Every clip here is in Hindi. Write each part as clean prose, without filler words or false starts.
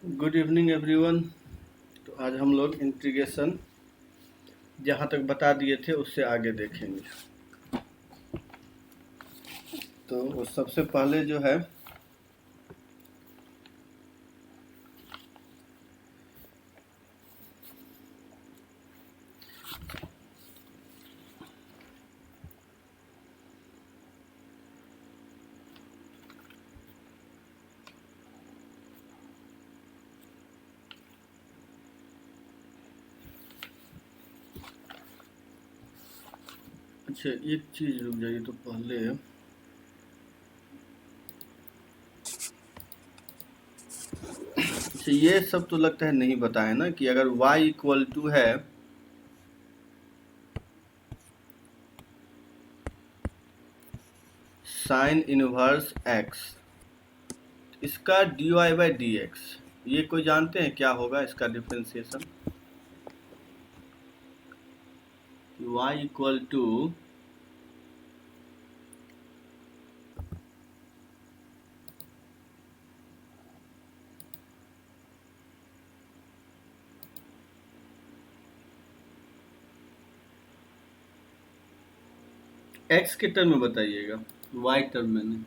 Good evening everyone. तो आज हम लोग इंटीग्रेशन जहाँ तक बता दिए थे उससे आगे देखेंगे। तो सबसे पहले जो है अच्छा, एक चीज़ रुक जाइए। तो पहले अच्छा, ये सब तो लगता है नहीं बताए ना कि अगर y इक्वल टू है साइन इनवर्स x, इसका dy बाई डी एक्स, ये कोई जानते हैं क्या होगा इसका differentiation? y equal to x के टर्म में बताइएगा, y टर्म में नहीं।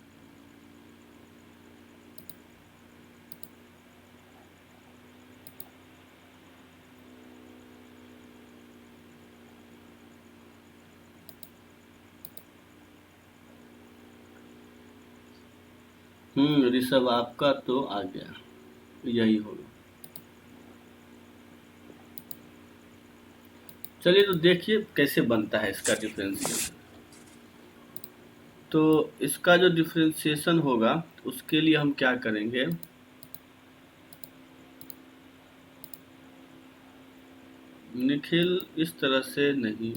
ऋषभ, आपका तो आ गया, यही होगा। चलिए तो देखिए कैसे बनता है इसका डिफरेंशिएशन। तो इसका जो डिफरेंशिएशन होगा उसके लिए हम क्या करेंगे, निखिल इस तरह से नहीं।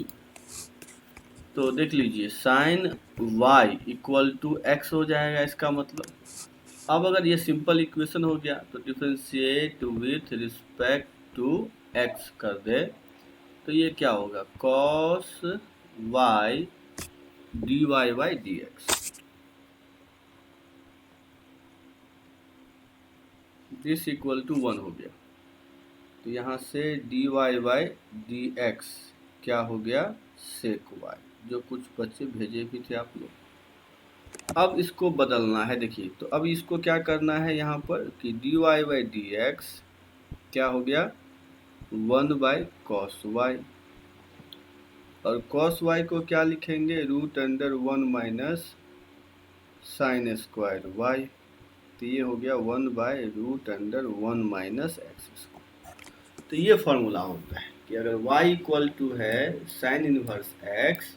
तो देख लीजिए, sine y equal to x हो जाएगा इसका मतलब। अब अगर ये सिंपल इक्वेशन हो गया तो differentiate with respect to x कर दे तो ये क्या होगा, cos y dy by d x. This equal to 1 हो गया। तो यहाँ से dy बाई डी एक्स क्या हो गया, सेक y, जो कुछ बच्चे भेजे भी थे आप लोग। अब इसको बदलना है। देखिए, तो अब इसको क्या करना है यहाँ पर कि dy बाई डी एक्स क्या हो गया, 1 बाई कॉस वाई, और कॉस वाई को क्या लिखेंगे, root under 1 minus sine square y. तो ये हो गया 1 by root under 1 minus x square. तो ये फॉर्मूला होता है कि अगर y इक्वल टू है साइन इनवर्स x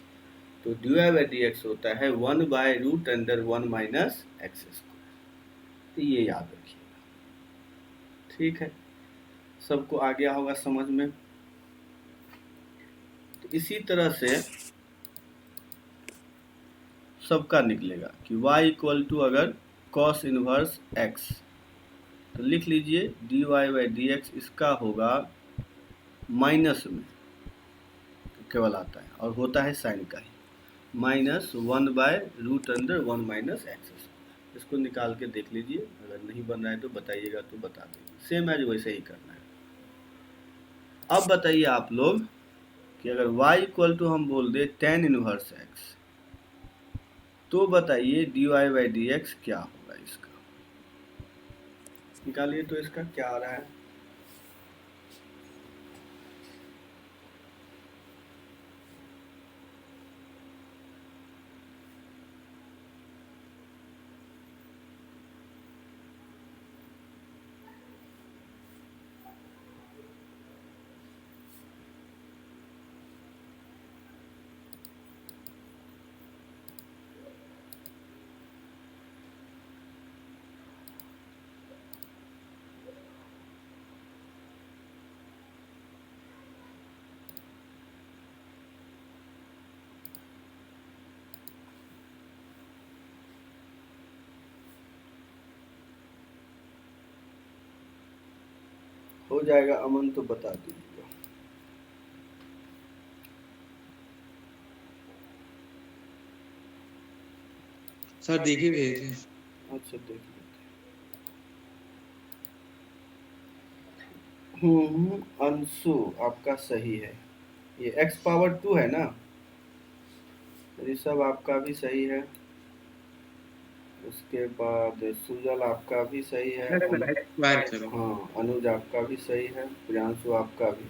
तो d y by d x होता है 1 by root under 1 minus x square. तो ये याद रखिएगा, ठीक है? सबको आ गया होगा समझ में। तो इसी तरह से सबका निकलेगा कि y इक्वल टू अगर cos इनवर्स x, तो लिख लीजिए d y by d x, इसका होगा माइनस में, तो केवल आता है और होता है साइन का ही, minus 1 by root under 1 minus x. इसको निकाल के देख लीजिए, अगर नहीं बन रहा है तो बताइएगा, तो बता देंगे। सेम एज वैसे ही करना है। अब बताइए आप लोग कि अगर y इक्वल टू हम बोल दे टेन इनवर्स x, तो बताइए d y by d x क्या होगा इसका, निकालिए। तो इसका क्या आ रहा है, हो जाएगा अमन तो बता दीजिएगा। सर देखिए भेज दें। अच्छा, देख लेते अंशु आपका सही है। ये x पावर 2 है ना। ऋषभ आपका भी सही है। उसके बाद सुजल आपका भी सही है। हाँ, अनुज आपका भी सही है। प्रियांशु आपका भी।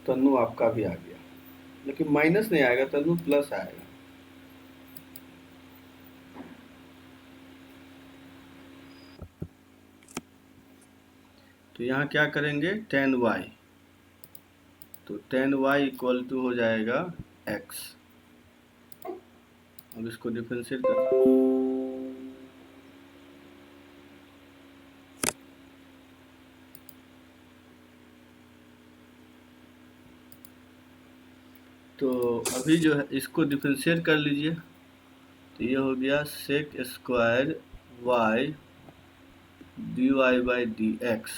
तन्नू आपका भी आ गया, लेकिन माइनस नहीं आएगा तन्नू, प्लस आएगा। तो यहाँ क्या करेंगे, tan y, तो tan y इक्वल टू हो जाएगा x। अब इसको डिफरेंशिएट कर, तो अभी जो है इसको डिफरेंशिएट कर लीजिए। तो ये हो गया sec square y dy by d x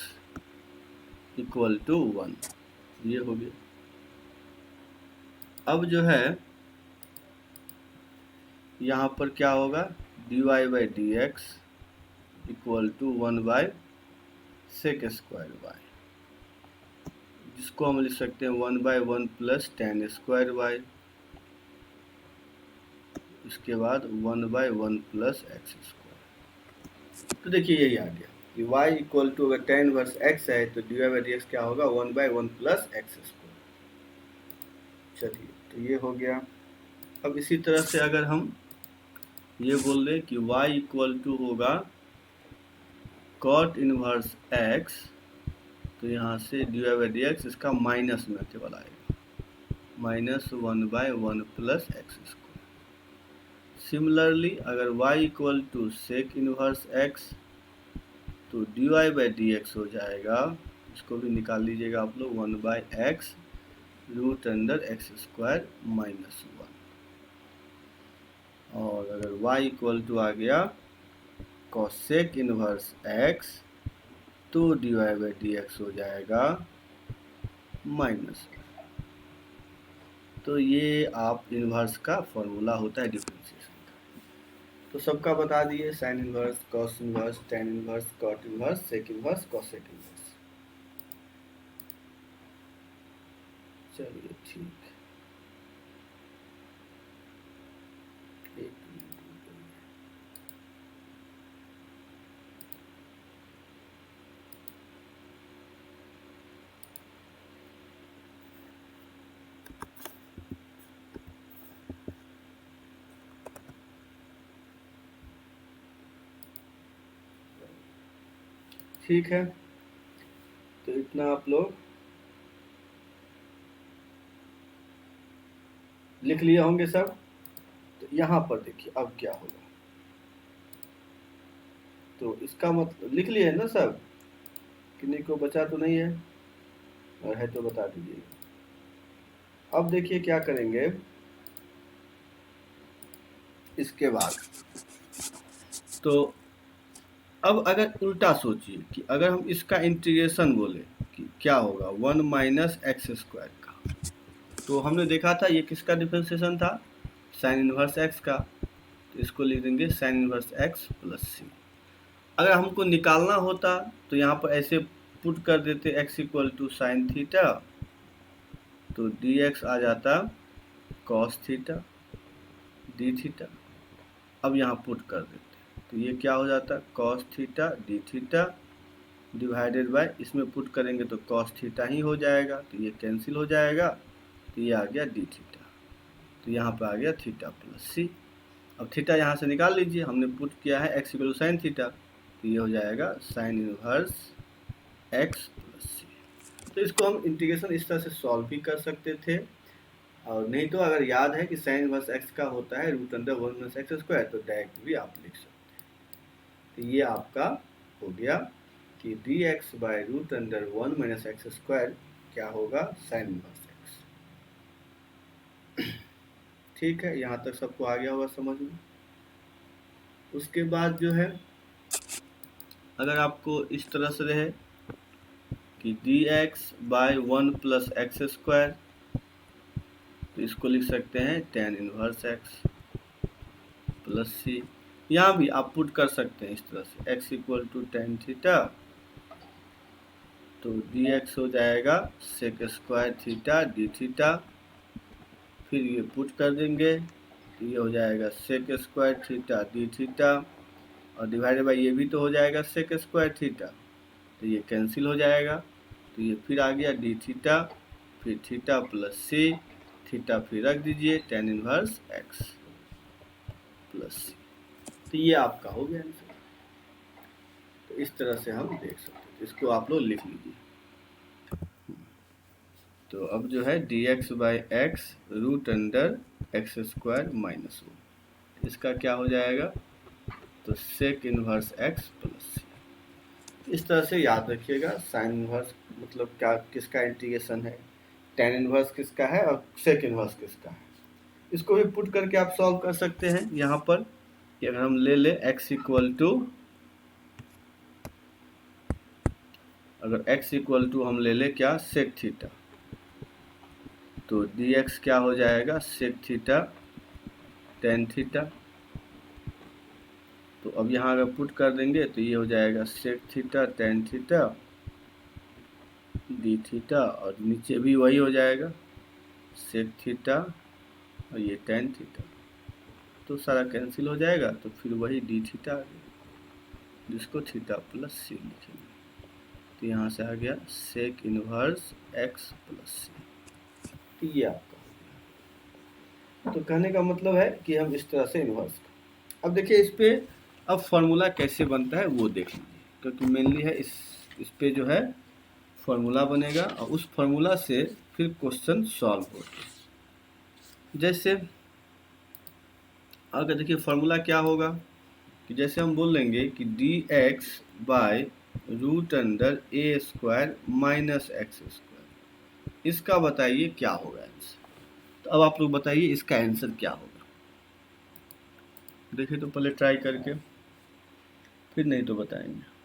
equal to 1, ये हो गया। अब जो है यहाँ पर क्या होगा, dy by d x equal to 1 by sec square y, जिसको हम लिख सकते हैं 1 by 1 plus tan square y, इसके बाद 1 बाई 1 प्लस एक्स स्क्वायर। तो देखिए यही आ गया कि y इक्वल टू, अगर tan इनवर्स x है तो dy बाई डी एक्स क्या होगा, 1 बाई 1 प्लस एक्स स्क्वायर। चलिए, तो ये हो गया। अब इसी तरह से अगर हम ये बोल दें कि y इक्वल टू होगा cot इनवर्स x, तो यहाँ से dy बाई डी एक्स इसका माइनस में केवल आएगा, minus 1 by 1 plus x square. Similarly अगर y equal to sec inverse x, तो dy बाई डी एक्स हो जाएगा, इसको भी निकाल लीजिएगा आप लोग, 1 by x root under x square minus 1। और अगर y इक्वल टू आ गया कॉसेक इनवर्स x, तो dy बाई डी एक्स हो जाएगा माइनस। तो ये आप इनवर्स का फॉर्मूला होता है डिफरेंशिएशन का। तो सबका बता दिए, sine inverse, cos inverse, tan inverse, cot inverse, sec inverse, cosec inverse. चलिए ठीक, ठीक है। तो इतना आप लोग लिख लिए होंगे सब। तो यहाँ पर देखिए अब क्या होगा, तो इसका मतलब लिख लिए ना सब, किन्हीं को बचा तो नहीं है, और है तो बता दीजिए। अब देखिए क्या करेंगे इसके बाद। तो अब अगर उल्टा सोचिए कि अगर हम इसका इंटीग्रेशन बोले कि क्या होगा, 1 माइनस एक्स स्क्वायर का, तो हमने देखा था ये किसका डिफरेंशिएशन था, साइन इनवर्स एक्स का। तो इसको लिख देंगे साइन इनवर्स एक्स प्लस सी। अगर हमको निकालना होता तो यहाँ पर ऐसे पुट कर देते x equal to sine theta, तो डी एक्स आ जाता कॉस थीटा डी थीटा। अब यहाँ पुट कर देते, तो ये क्या हो जाता, cos theta d theta divided by, इसमें पुट करेंगे तो कॉस थीटा ही हो जाएगा, तो ये कैंसिल हो जाएगा, तो ये आ गया डी थीटा। तो यहाँ पर आ गया थीटा प्लस सी। अब थीटा यहाँ से निकाल लीजिए, हमने पुट किया है x equal to sine theta, तो ये हो जाएगा sine inverse x plus c. तो इसको हम इंटीग्रेशन इस तरह से सॉल्व भी कर सकते थे, और नहीं तो अगर याद है कि साइन इनवर्स x का होता है root under 1 minus x square, तो डायरेक्ट भी आप लिख सकते हैं। तो ये आपका हो गया कि d x by root under 1 minus x square क्या होगा, साइन इनवर्स एक्स। ठीक है, यहाँ तक सबको आ गया होगा समझ में। उसके बाद जो है, अगर आपको इस तरह से रहे कि d x by 1 plus x square, तो इसको लिख सकते हैं tan इनवर्स x प्लस सी। यहाँ भी आप पुट कर सकते हैं इस तरह से x equal to tan theta, तो dx हो जाएगा sec square theta d theta, फिर ये पुट कर देंगे तो ये हो जाएगा sec square theta d theta, और डिवाइडेड बाई ये भी तो हो जाएगा सेक स्क्वायर थीटा, तो ये कैंसिल हो जाएगा, तो ये फिर आ गया डी थीटा, फिर थीटा प्लस सी, थीटा फिर रख दीजिए tan inverse x plus c. तो ये आपका हो गया आंसर। तो इस तरह से हम देख सकते हैं, इसको आप लोग लिख लीजिए। तो अब जो है d x by x root under x square minus one, इसका क्या हो जाएगा, तो sec inverse x plus c. इस तरह से याद रखिएगा। साइन इनवर्स मतलब क्या, किसका इंटीग्रेशन है, टेन इनवर्स किसका है और सेक इनवर्स किसका है। इसको भी पुट करके आप सॉल्व कर सकते हैं। यहाँ पर अगर हम ले ले x इक्वल टू, अगर x इक्वल टू हम ले ले क्या, सेक थीटा, तो dx क्या हो जाएगा, सेक थीटा टेन थीटा। तो अब यहाँ अगर पुट कर देंगे तो ये हो जाएगा sec theta tan theta d theta, और नीचे भी वही हो जाएगा सेक थीटा और ये टेन थीटा, तो सारा कैंसिल हो जाएगा, तो फिर वही डी थीटा आ गया, जिसको थीटा प्लस सी लिखेंगे। तो यहाँ से आ गया सेक इनवर्स एक्स प्लस सी। तो ये आपका हो गया। तो कहने का मतलब है कि हम इस तरह से इन्वर्स। अब देखिए इस पे अब फॉर्मूला कैसे बनता है वो देख लीजिए, क्योंकि मेनली है इस पे जो है फॉर्मूला बनेगा, और उस फॉर्मूला से फिर क्वेश्चन सॉल्व होते हैं। जैसे अगर देखिए फॉर्मूला क्या होगा, कि जैसे हम बोल लेंगे कि d x by root under a square minus x square, इसका बताइए क्या होगा आंसर। तो अब आप लोग बताइए इसका आंसर क्या होगा। देखिए तो पहले ट्राई करके, फिर नहीं तो बताएंगे।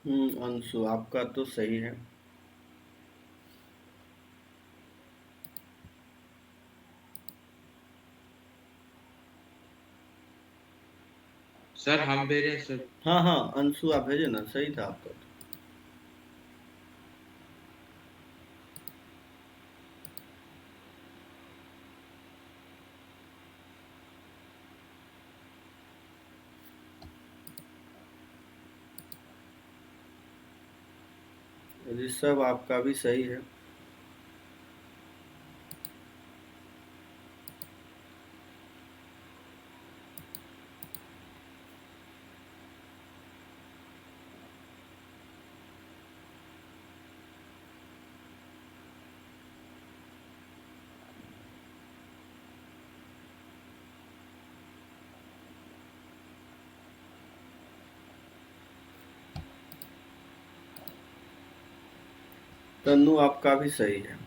अंशु आपका तो सही है। सर हम भेजे सर। हाँ हाँ अंशु आप भेजे ना, सही था आपका तो। ऋषभ आपका भी सही है। तन्नू आपका भी सही है।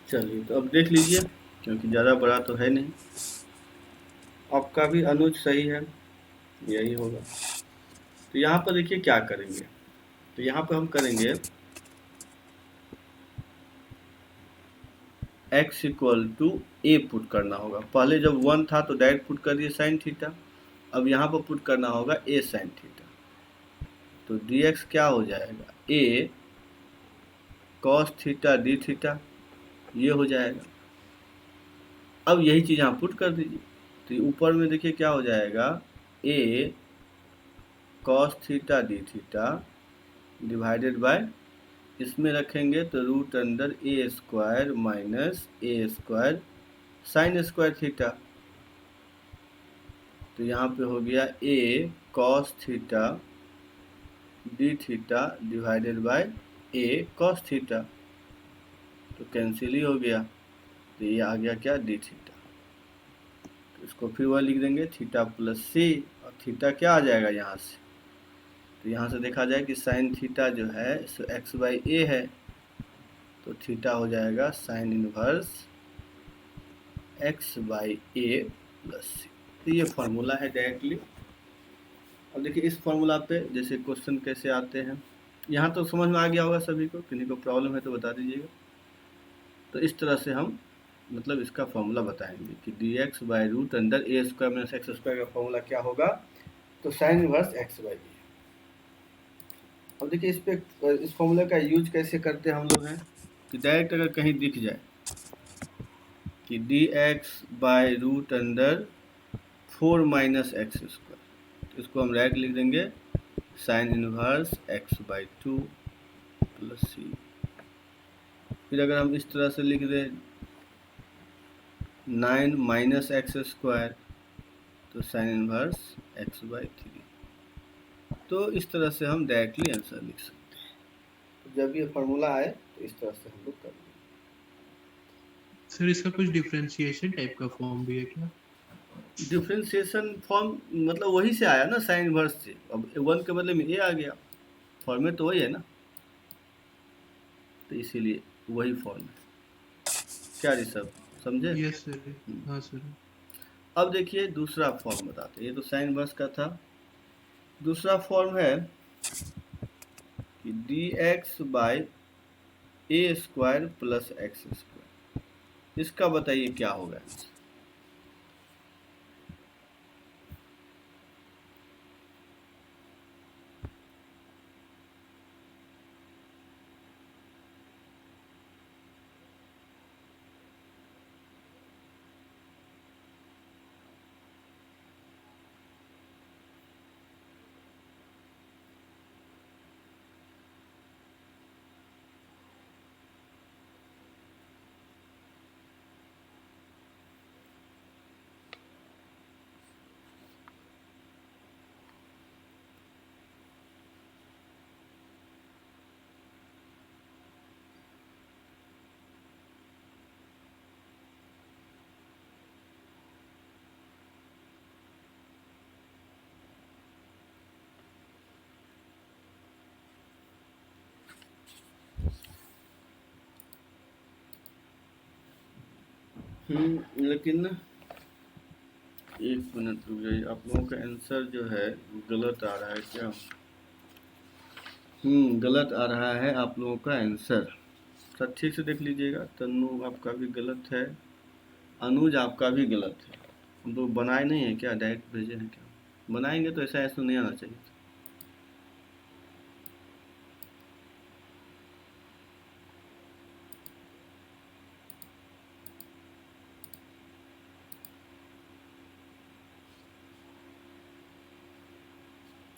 चलिए तो अब देख लीजिए, क्योंकि ज़्यादा बड़ा तो है नहीं। आपका भी अनुज सही है, यही होगा। तो यहाँ पर देखिए क्या करेंगे, तो यहाँ पर हम करेंगे x equal to a put करना होगा। पहले जब 1 था तो डायरेक्ट पुट कर दिए साइन थीटा, अब यहाँ पर पुट करना होगा ए साइन थीटा। तो डी एक्स क्या हो जाएगा, a cos theta d theta, ये हो जाएगा। अब यही चीज़ यहाँ पुट कर दीजिए, तो ऊपर में देखिए क्या हो जाएगा, a cos theta d theta divided by, इसमें रखेंगे तो root under a square minus a square sine square theta. तो यहाँ पे हो गया a cos theta d theta divided by a cos theta, तो कैंसिल ही हो गया, तो ये आ गया क्या, डी थीटा। तो इसको फिर वह लिख देंगे थीटा प्लस सी, और थीटा क्या आ जाएगा यहाँ से, तो यहाँ से देखा जाए कि साइन थीटा जो है एक्स बाई ए है, तो थीटा हो जाएगा sine inverse x by a plus c. तो ये फार्मूला है डायरेक्टली। अब देखिए इस फार्मूला पे जैसे क्वेश्चन कैसे आते हैं, यहाँ तो समझ में आ गया होगा सभी को, किसी को प्रॉब्लम है तो बता दीजिएगा। तो इस तरह से हम मतलब इसका फॉर्मूला बताएंगे कि d x by root under a square minus x square का फॉर्मूला क्या होगा, तो sine inverse x by a. अब देखिए इस पे इस फॉर्मूले का यूज कैसे करते हैं हम लोग हैं कि डायरेक्ट अगर कहीं दिख जाए कि d x by root under 4 minus x square, तो इसको हम डायरेक्ट लिख देंगे sine inverse x by 2 plus c. फिर अगर हम इस तरह से लिख दें 9 माइनस एक्स स्क्वायर, तो साइन इनवर्स एक्स बाई 3। तो इस तरह से हम डायरेक्टली आंसर लिख सकते हैं। तो जब ये फार्मूला आए तो इस तरह से हम लोग कर लेंगे। सर इसका कुछ डिफरेंशिएशन टाइप का फॉर्म भी है क्या? डिफ्रेंशिएशन फॉर्म मतलब वही से आया ना, साइन इनवर्स से। अब 1 के बदले में ए आ गया, फॉर्मेट तो वही है ना, तो इसीलिए वही फॉर्म है। क्या ऋषभ, समझे? Yes sir. हाँ सर। अब देखिए दूसरा फॉर्म बताते हैं, ये तो साइन इनवर्स का था। दूसरा फॉर्म है कि d x by a square plus x square, इसका बताइए क्या होगा। लेकिन ना एक मिनट रुक जाइए, आप लोगों का आंसर जो है गलत आ रहा है क्या? गलत आ रहा है आप लोगों का आंसर। सर ठीक से देख लीजिएगा, तन्नू आपका भी गलत है, अनुज आपका भी गलत है। हम तो बनाए नहीं है क्या, डायरेक्ट भेजे हैं क्या? बनाएंगे तो ऐसा ऐसा नहीं आना चाहिए था।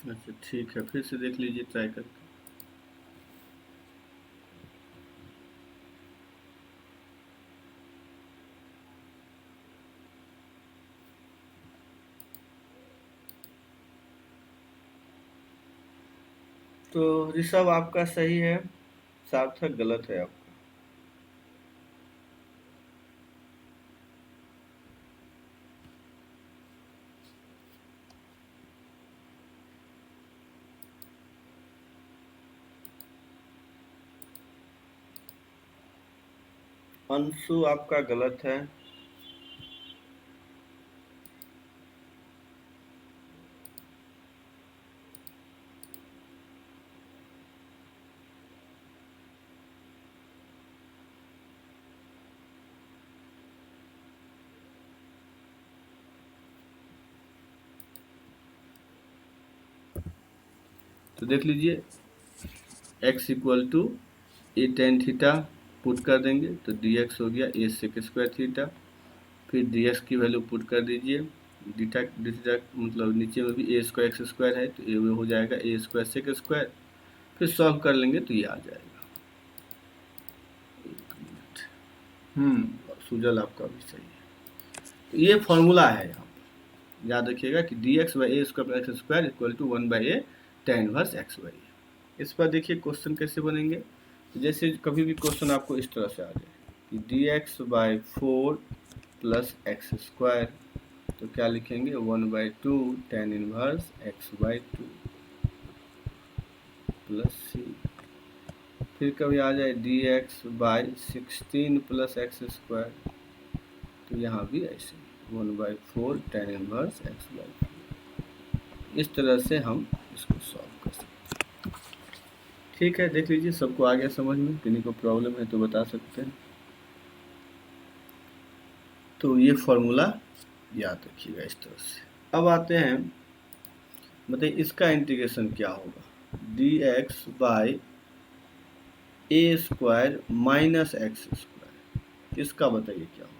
अच्छा ठीक है, फिर से देख लीजिए ट्राई करके। तो ऋषभ आपका सही है, सार्थक गलत है आपका। अंशु आपका गलत है। तो देख लीजिए x equal to a tan theta put कर देंगे तो dx हो गया ए सेक स्क्वायर थीटा, फिर dx की वैल्यू पुट कर दीजिए, डीटा डीटा मतलब नीचे में भी ए स्क्वायर एक्स स्क्वायर है तो ये हो जाएगा ए स्क्वायर सेक स्क्वायर, फिर सॉल्व कर लेंगे तो ये आ जाएगा। एक मिनट, सुजल आपका भी सही है। तो ये फॉर्मूला है यहाँ पर, याद रखिएगा कि dx by a square x square equal to 1 by a tan inverse x by a. इस पर देखिए क्वेश्चन कैसे बनेंगे। तो जैसे कभी भी क्वेश्चन आपको इस तरह से आ जाए कि dx by 4 plus x square, तो क्या लिखेंगे 1 by 2 tan inverse x by 2 plus c। फिर कभी आ जाए dx by 16 plus x square, तो यहाँ भी ऐसे 1 by 4 tan inverse x by 2। इस तरह से हम इसको सॉल्व कर सकते हैं। ठीक है, देख लीजिए सबको आ गया समझ में, किन्हीं को प्रॉब्लम है तो बता सकते हैं। तो ये फॉर्मूला याद रखिएगा इस तरह से। अब आते हैं, बताइए इसका इंटीग्रेशन क्या होगा, dx by a square minus x square, इसका बताइए क्या होगा।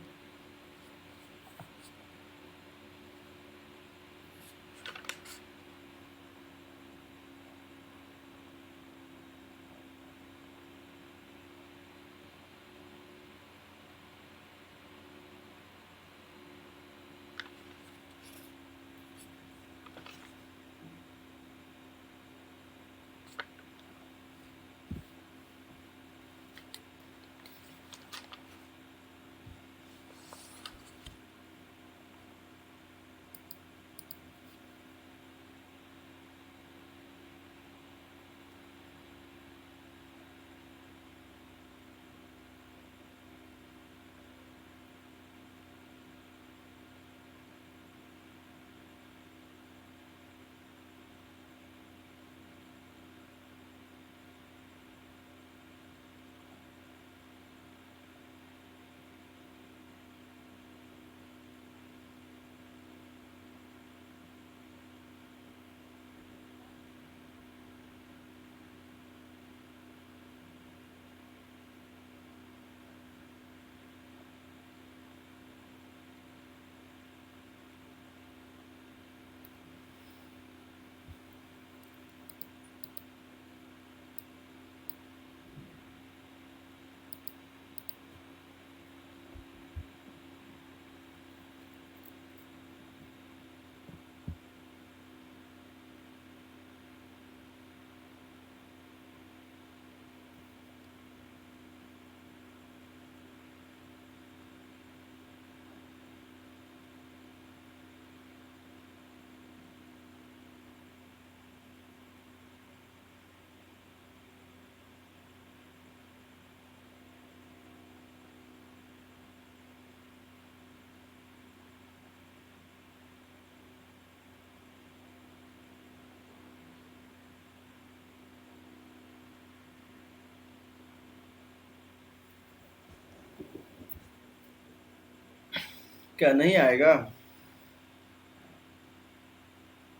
क्या नहीं आएगा?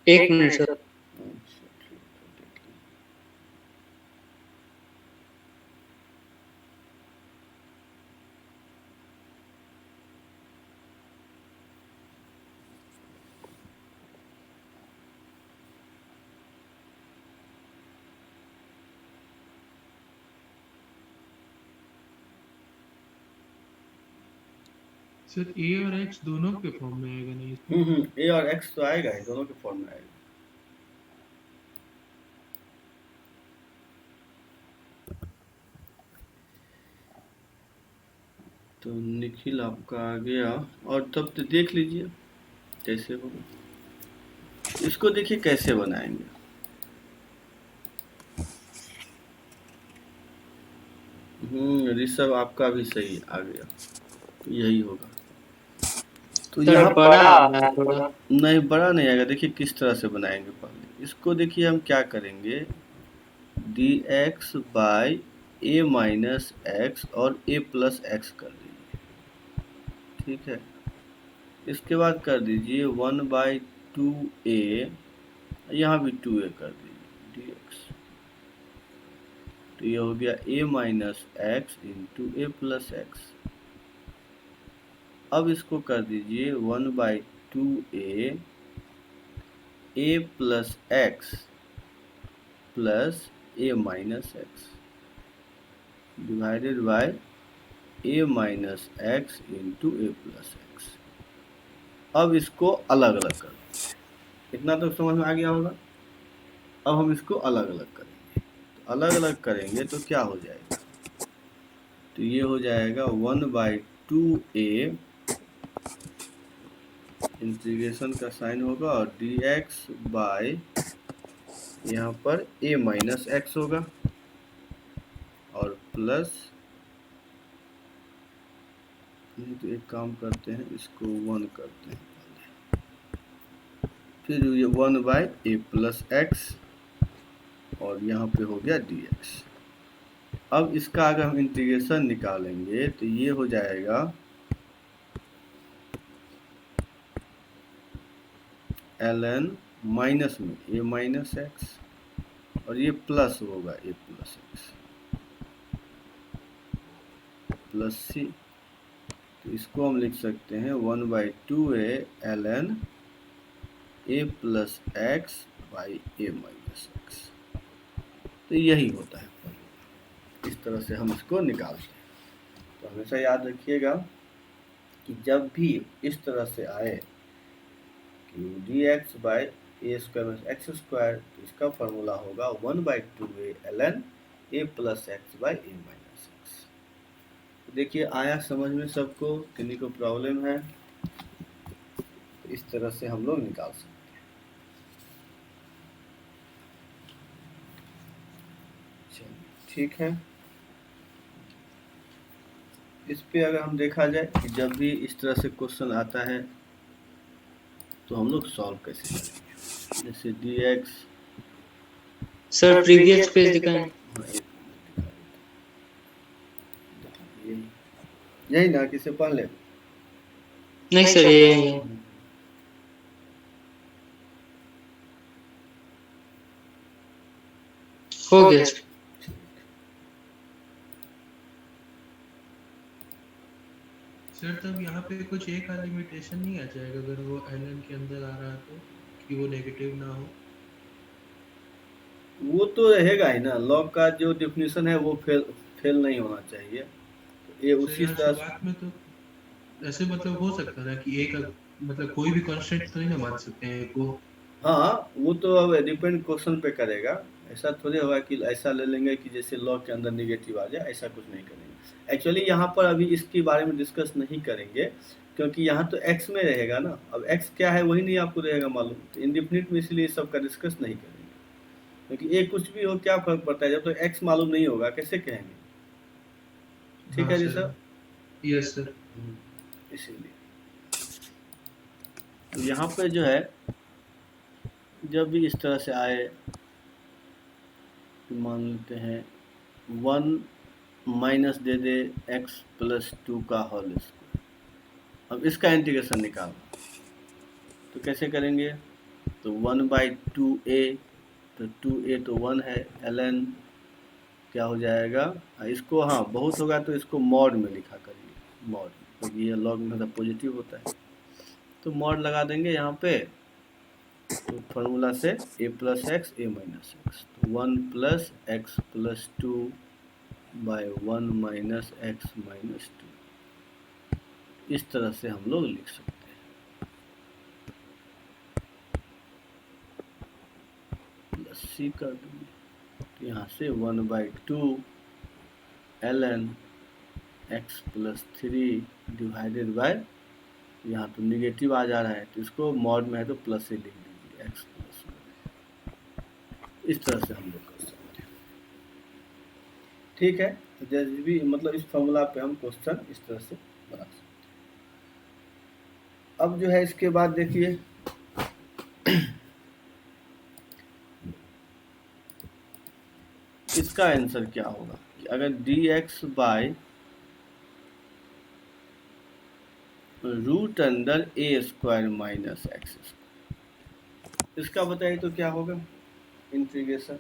एक मिनट सर। सर ए और एक्स दोनों के फॉर्म में आएगा नहीं इसमें? ए और एक्स तो आएगा ही, दोनों के फॉर्म में आएगा। तो निखिल आपका आ गया, और तब तो देख लीजिए कैसे होगा। इसको देखिए कैसे बनाएंगे। ऋषभ आपका भी सही आ गया, तो यही होगा। तो सर यहाँ बड़ा आ रहा है थोड़ा। नहीं, बड़ा नहीं आएगा। देखिए किस तरह से बनाएंगे। पहले इसको देखिए हम क्या करेंगे, dx by A minus x और ए प्लस एक्स कर दीजिए, ठीक है। इसके बाद कर दीजिए 1 बाई 2a, यहाँ भी 2a कर दीजिए dx, तो ये हो गया a minus x into A plus x. अब इसको कर दीजिए 1/2a plus x plus a minus x divided bye a minus x into A plus x. अब इसको अलग अलग कर दीजिए। इतना तो समझ में आ गया होगा। अब हम इसको अलग अलग करेंगे। तो अलग अलग करेंगे तो क्या हो जाएगा, तो ये हो जाएगा 1/2a, इंटीग्रेशन का साइन होगा और dx बाय यहाँ पर a माइनस एक्स होगा और प्लस, नहीं तो एक काम करते हैं, इसको 1 करते हैं पहले, फिर ये 1/a प्लस एक्स और यहाँ पे हो गया dx। अब इसका अगर हम इंटीग्रेशन निकालेंगे तो ये हो जाएगा ln माइनस में a माइनस एक्स और ये प्लस होगा a plus x plus c. तो इसको हम लिख सकते हैं 1/2a ln a plus x by a minus x. तो यही होता है फॉर्मूला। इस तरह से हम इसको निकालते हैं। तो हमेशा याद रखिएगा कि जब भी इस तरह से आए कि dx by a square minus x square, तो इसका फॉर्मूला होगा 1/2a ln a plus x by A minus x. देखिए आया समझ में सबको, किन्हीं को प्रॉब्लम है, तो इस तरह से हम लोग निकाल सकते हैं। ठीक है। इस पे अगर हम देखा जाए कि जब भी इस तरह से क्वेश्चन आता है तो हम लोग सॉल्व कैसे करेंगे। जैसे dx, सर प्रीवियस पेज दिखाएं। यही ना, किसे पहले? नहीं सर ये हो गया। सर तब यहाँ पे कुछ एक लिमिटेशन नहीं आ जाएगा अगर वो ln के अंदर आ रहा है तो, कि वो नेगेटिव ना हो? वो तो रहेगा ही ना, लॉग का जो डेफिनेशन है वो फेल नहीं होना चाहिए। ये सर उसी यहाँ तरह शुरुआत में तो ऐसे मतलब हो सकता है ना कि एक मतलब कोई भी कांस्टेंट तो नहीं ना मान सकते हैं को। हाँ, वो तो अब डिपेंड क्वेश्चन पे करेगा। ऐसा थोड़ी होगा कि ऐसा ले लेंगे कि जैसे लॉग के अंदर नेगेटिव आ जाए, ऐसा कुछ नहीं करेंगे। एक्चुअली यहाँ पर अभी इसके बारे में डिस्कस नहीं करेंगे क्योंकि यहाँ तो x में रहेगा ना। अब x क्या है वही नहीं आपको रहेगा मालूम, तो इंडेफिनिट में इसलिए सबका डिस्कस नहीं करेंगे। क्योंकि ये कुछ भी हो क्या फर्क पड़ता है, जब तो x मालूम नहीं होगा कैसे कहेंगे। ठीक है जी सर। Yes sir. इसीलिए तो यहाँ पे जो है जब भी इस तरह से आए तो मान लेते हैं 1 माइनस दे दे x प्लस 2 का होल स्क्वायर। अब इसका इंटीग्रेशन निकालना तो कैसे करेंगे, तो 1/2a, तो 2a तो 1 है, ln क्या हो जाएगा, इसको हाँ बहुत होगा तो इसको मॉड में लिखा करिए, मॉड, क्योंकि ये लॉग में मतलब पॉजिटिव होता है तो मॉड लगा देंगे यहाँ पे। तो फार्मूला से a plus x a minus x, तो 1 plus x plus 2 by 1 minus x minus 2, इस तरह से हम लोग लिख सकते हैं। प्लस सी कर दूंगे तो यहाँ से 1/2 ln x plus 3 divided by, यहाँ तो निगेटिव आ जा रहा है तो इसको मॉड में है तो प्लस से लिख दीजिए, एक्स प्लस 1। इस तरह से हम लोग कर सकते हैं। ठीक है, तो जैसे भी मतलब इस फॉर्मूला पे हम क्वेश्चन इस तरह से बना सकते हैं। अब जो है इसके बाद देखिए इसका आंसर क्या होगा कि अगर dx by root under a square minus x square, इसका बताइए तो क्या होगा इंटीग्रेशन।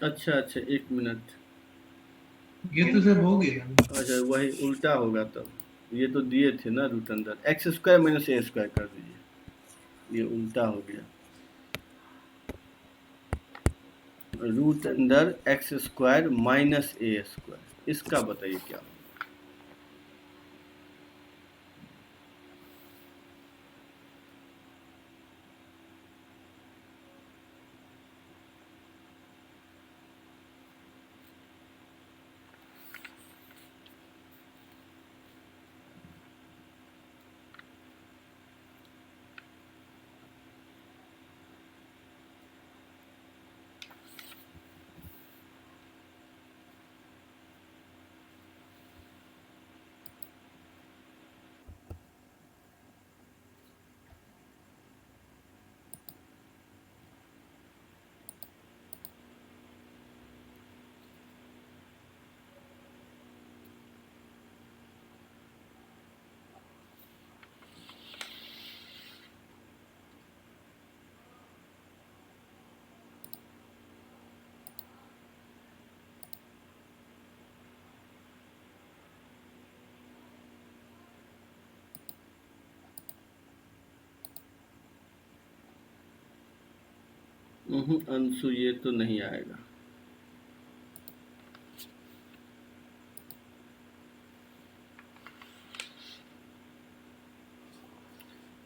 अच्छा, 1 मिनट। ये तो सब हो गया। अच्छा, वही उल्टा होगा तब। ये तो दिए थे ना रूट अंदर, x square minus a square कर दीजिए, ये उल्टा हो गया। रूट अंदर x square minus a square, इसका बताइए क्या होगा। अंशु, ये तो नहीं आएगा।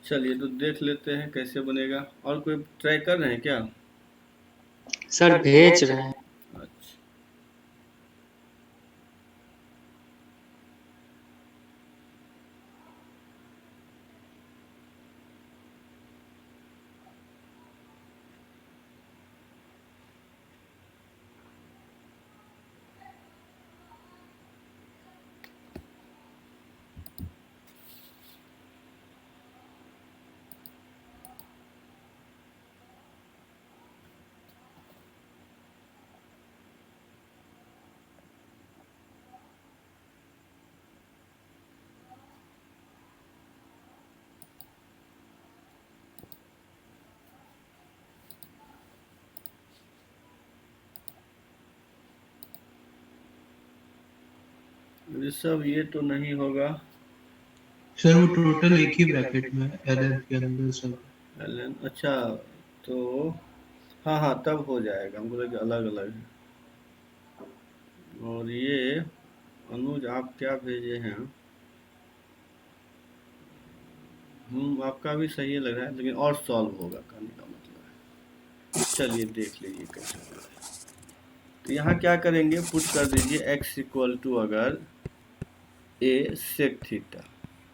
चलिए तो देख लेते हैं कैसे बनेगा। और कोई ट्राई कर रहे हैं क्या? सर भेज रहे हैं। अच्छा, ऋषभ, ये तो नहीं होगा। सर वो टोटल एक ही ब्रैकेट में एलएन के अंदर सब। एलन, अच्छा, तो हाँ हाँ, तब हो जाएगा। हमको लगा अलग अलग है। और ये अनुज, आप क्या भेजे हैं? आपका भी सही लग रहा है, लेकिन और सॉल्व होगा कहने का मतलब है। चलिए देख लीजिए कैसे होगा। तो यहाँ क्या करेंगे, पुट कर दीजिए x इक्वल टू अगर a सेक थीटा,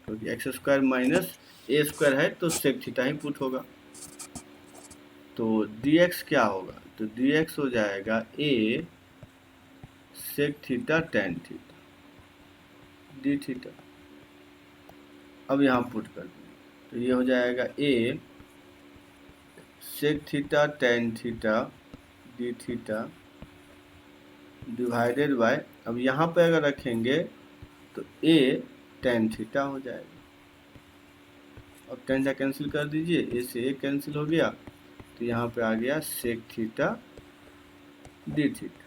क्योंकि x square minus a square है तो सेक थीटा ही पुट होगा। तो dx क्या होगा, तो dx हो जाएगा a sec theta tan theta d theta. अब यहाँ पुट कर देंगे तो ये हो जाएगा a sec theta tan theta d theta divided by, अब यहाँ पे अगर रखेंगे तो a टेन थीटा हो जाएगा। अब टेन थीटा कैंसिल कर दीजिए, ए से ए कैंसिल हो गया, तो यहाँ पे आ गया सेक थीटा डी थीटा।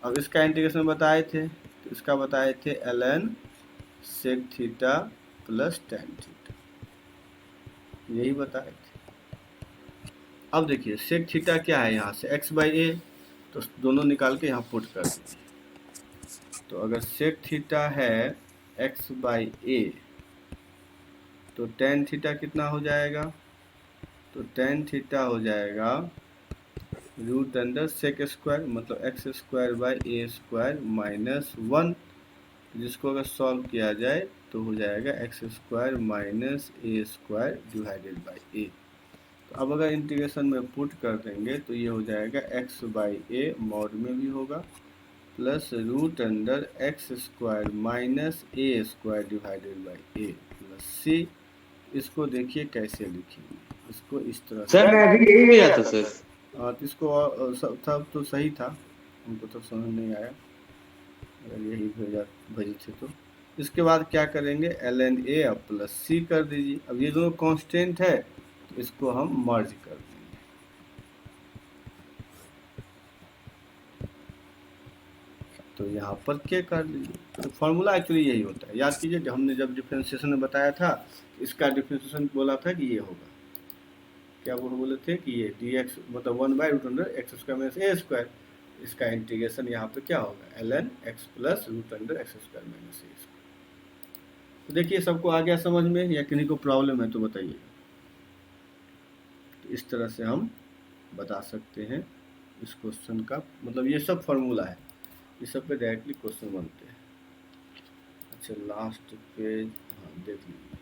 अब इसका इंटीग्रेशन बताए थे, तो इसका बताए थे ln sec theta plus tan theta, यही बताए थे। अब देखिए सेक थीटा क्या है, यहाँ से x बाई ए, तो दोनों निकाल के यहाँ पुट कर दीजिए। तो अगर सेक थीटा है x बाई ए, तो टेन थीटा कितना हो जाएगा, तो टेन थीटा हो जाएगा रूट अंडर सेक स्क्वायर, मतलब x square by a square minus one, जिसको अगर सॉल्व किया जाए तो हो जाएगा x square minus a square divided by a. तो अब अगर इंटीग्रेशन में पुट कर देंगे तो ये हो जाएगा एक्स बाई ए, मॉड में भी होगा, plus root under x square minus a square divided by a plus c. इसको देखिए कैसे लिखेंगे, इसको इस तरह से। सर मैं अभी यही भेजा था सर। तो इसको सब तो सही था, हमको तो समझ नहीं आया, अगर यही भेजे थे तो। इसके बाद क्या करेंगे, ln a अब प्लस सी कर दीजिए। अब ये दोनों कांस्टेंट है तो इसको हम मर्ज कर देंगे। तो यहाँ पर के कर लीजिए। तो फॉर्मूला एक्चुअली यही होता है, याद कीजिए हमने जब डिफ्रेंशिएशन में बताया था, इसका डिफ्रेंशिएशन बोला था कि ये होगा, क्या वो बोले थे कि ये dx मतलब 1/√x² माइनस a², इसका इंटीग्रेशन यहाँ पे क्या होगा ln x plus √x² minus a²। तो देखिए सबको आ गया समझ में, या किन्हीं को प्रॉब्लम है तो बताइए। तो इस तरह से हम बता सकते हैं इस क्वेश्चन का, मतलब ये सब फॉर्मूला है, ये सब पे डायरेक्टली क्वेश्चन बनते हैं। अच्छा लास्ट पेज, हाँ देख लीजिए।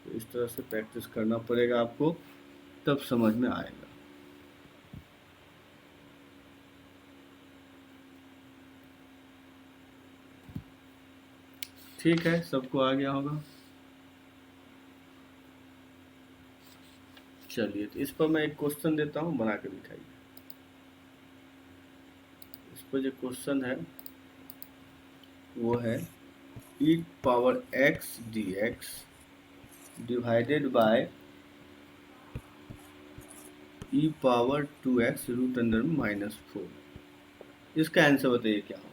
तो इस तरह से प्रैक्टिस करना पड़ेगा आपको, तब समझ में आएगा। ठीक है, सबको आ गया होगा। चलिए तो इस पर मैं एक क्वेश्चन देता हूँ, बना के दिखाइए। इस पर जो क्वेश्चन है वो है e⁻x dx divided by e⁻2x √(-4). इसका आंसर बताइए क्या होगा।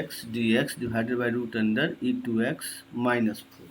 ex dx divided by √e2x -4।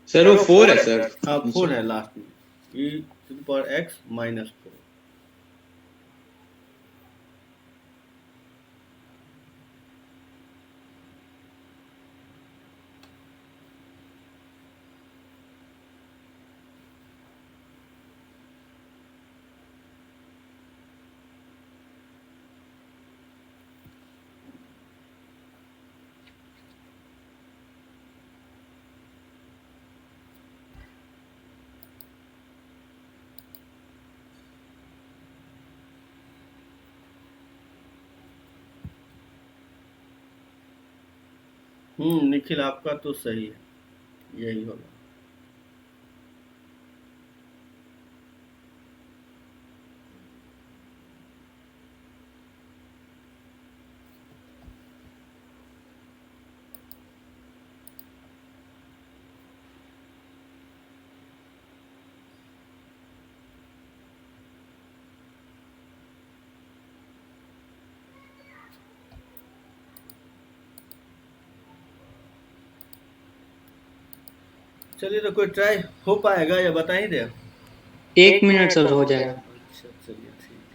Sir वो 4 है सर। हाँ 4 है लास्ट में, e⁻x -4। निखिल आपका तो सही है, यही होगा। चलिए तो कोई ट्राई हो पाएगा या बता ही दे। 1 मिनट सर हो जाएगा। अच्छा चलिए ठीक है।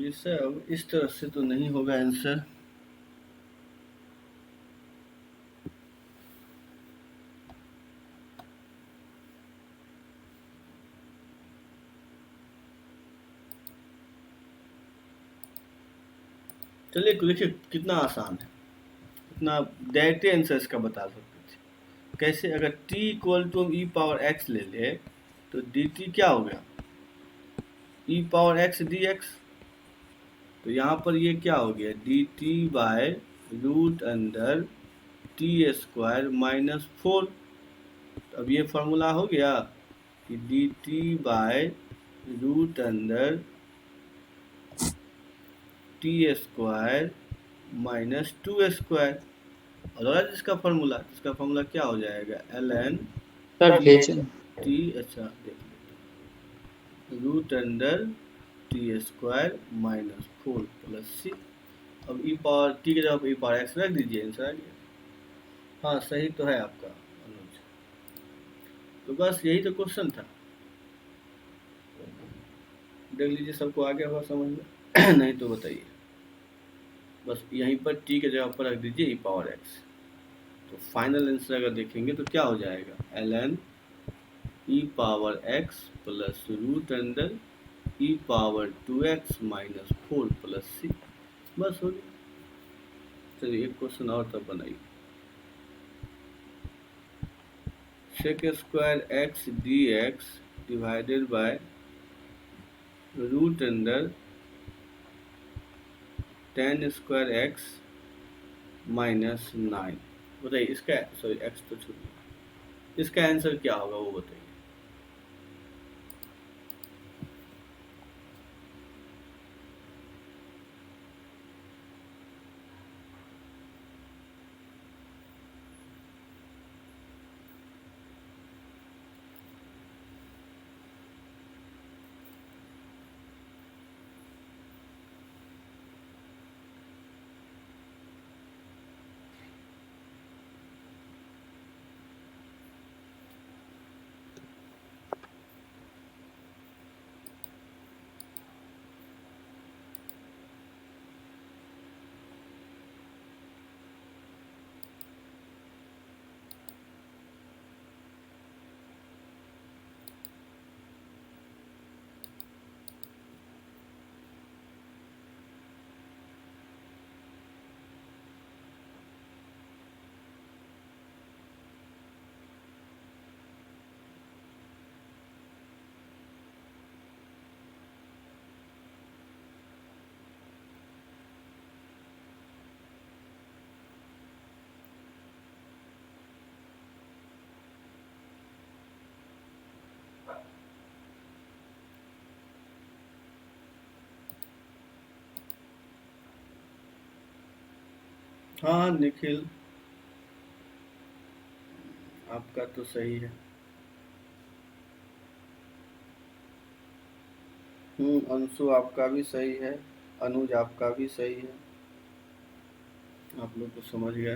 जी सर, अब इस तरह से तो नहीं होगा आंसर। चलिए देखिए कितना आसान है, कितना डायरेक्ट आंसर इसका बता सकते थे। कैसे, अगर t इक्वल टू हम ई पावर x ले ले तो dt क्या हो गया, ई पावर x dx। तो यहाँ पर ये क्या हो गया, dt by root under t square minus 4। अब ये फार्मूला हो गया कि dt by root under t square minus 2 square. और इसका फार्मूला क्या हो जाएगा, ln सर भेजें। टी, अच्छा देख लेते, root under t square minus 4 plus c. अब ई पावर टी के जगह ई पावर एक्स रख दीजिए, आंसर आ गया। हाँ सही तो है आपका अनुज। तो बस यही तो क्वेश्चन था, देख लीजिए सबको आ गया होगा समझ में। नहीं तो बताइए, बस यहीं पर टी के जगह पर रख दीजिए ई पावर एक्स। तो फाइनल आंसर अगर देखेंगे तो क्या हो जाएगा, ln e power x plus root under e power 2x minus 4 plus c. बस हो गया। चलिए एक क्वेश्चन और तब बनाइए। Sec square x d x divided by root under tan square x minus 9। बताइए इसका, सॉरी एक्स तो छोड़िए, इसका आंसर क्या होगा वो बताइए। हाँ निखिल, आपका तो सही है। अंशु आपका भी सही है, अनुज आपका भी सही है, आप लोग तो समझ गए।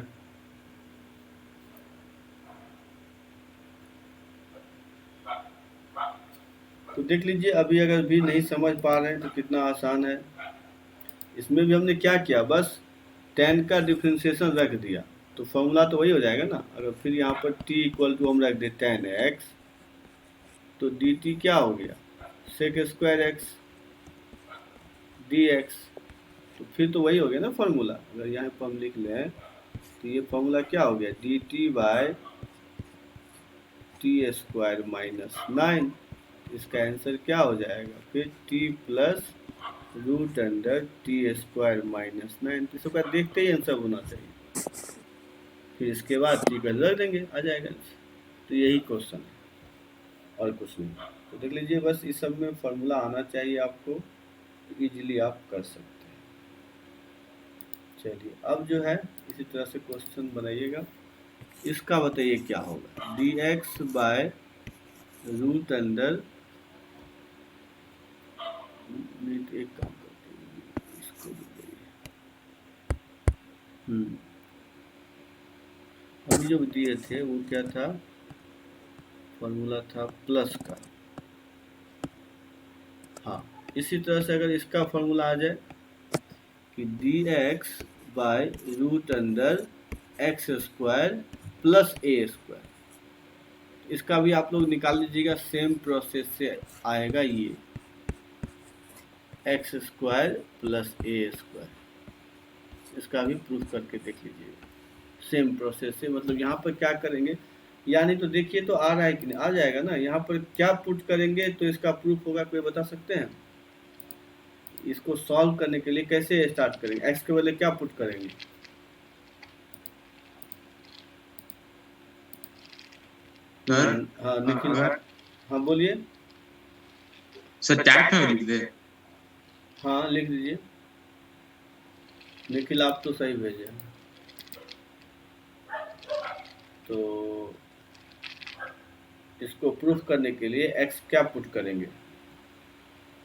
तो देख लीजिए अभी अगर भी नहीं समझ पा रहे हैं तो कितना आसान है। इसमें भी हमने क्या किया, बस tan का डिफ्रेंशिएशन रख दिया तो फॉर्मूला तो वही हो जाएगा ना। अगर फिर यहाँ पर t इक्वल टू हम रख दे tan x तो dt क्या हो गया, सेक स्क्वायर एक्स dx। तो फिर तो वही हो गया ना फॉर्मूला। अगर यहाँ पर हम लिख लें तो ये फॉर्मूला क्या हो गया, dt by t square minus 9। इसका आंसर क्या हो जाएगा फिर t plus root under t square minus 9। तो इसका देखते ही आंसर होना चाहिए, फिर इसके बाद टी का रख देंगे, आ जाएगा आंसर। तो यही क्वेश्चन है और कुछ नहीं। तो देख लीजिए बस इस सब में फॉर्मूला आना चाहिए आपको, तो इजीली आप कर सकते हैं। चलिए अब जो है इसी तरह से क्वेश्चन बनाइएगा। इसका बताइए क्या होगा, d x by root under, एक काम करते हैं इसको अभी जो दिए थे वो क्या था, फॉर्मूला था प्लस का। हाँ इसी तरह से अगर इसका फॉर्मूला आ जाए कि d x by root under x square plus a square, इसका भी आप लोग निकाल लीजिएगा, सेम प्रोसेस से आएगा ये x square plus a square, इसका भी प्रूफ करके देख लीजिएगा सेम प्रोसेस से। मतलब यहाँ पर क्या करेंगे, यानी तो देखिए तो आ रहा है कि नहीं, आ जाएगा ना। यहाँ पर क्या पुट करेंगे तो इसका प्रूफ होगा, कोई बता सकते हैं? इसको सॉल्व करने के लिए कैसे स्टार्ट करेंगे, एक्स के बदले क्या पुट करेंगे? सर हाँ निखिल, हाँ बोलिए। सर टैट में लिख दे। हाँ लिख दीजिए निखिल, आप तो सही भेजे। तो इसको प्रूफ करने के लिए एक्स क्या पुट करेंगे?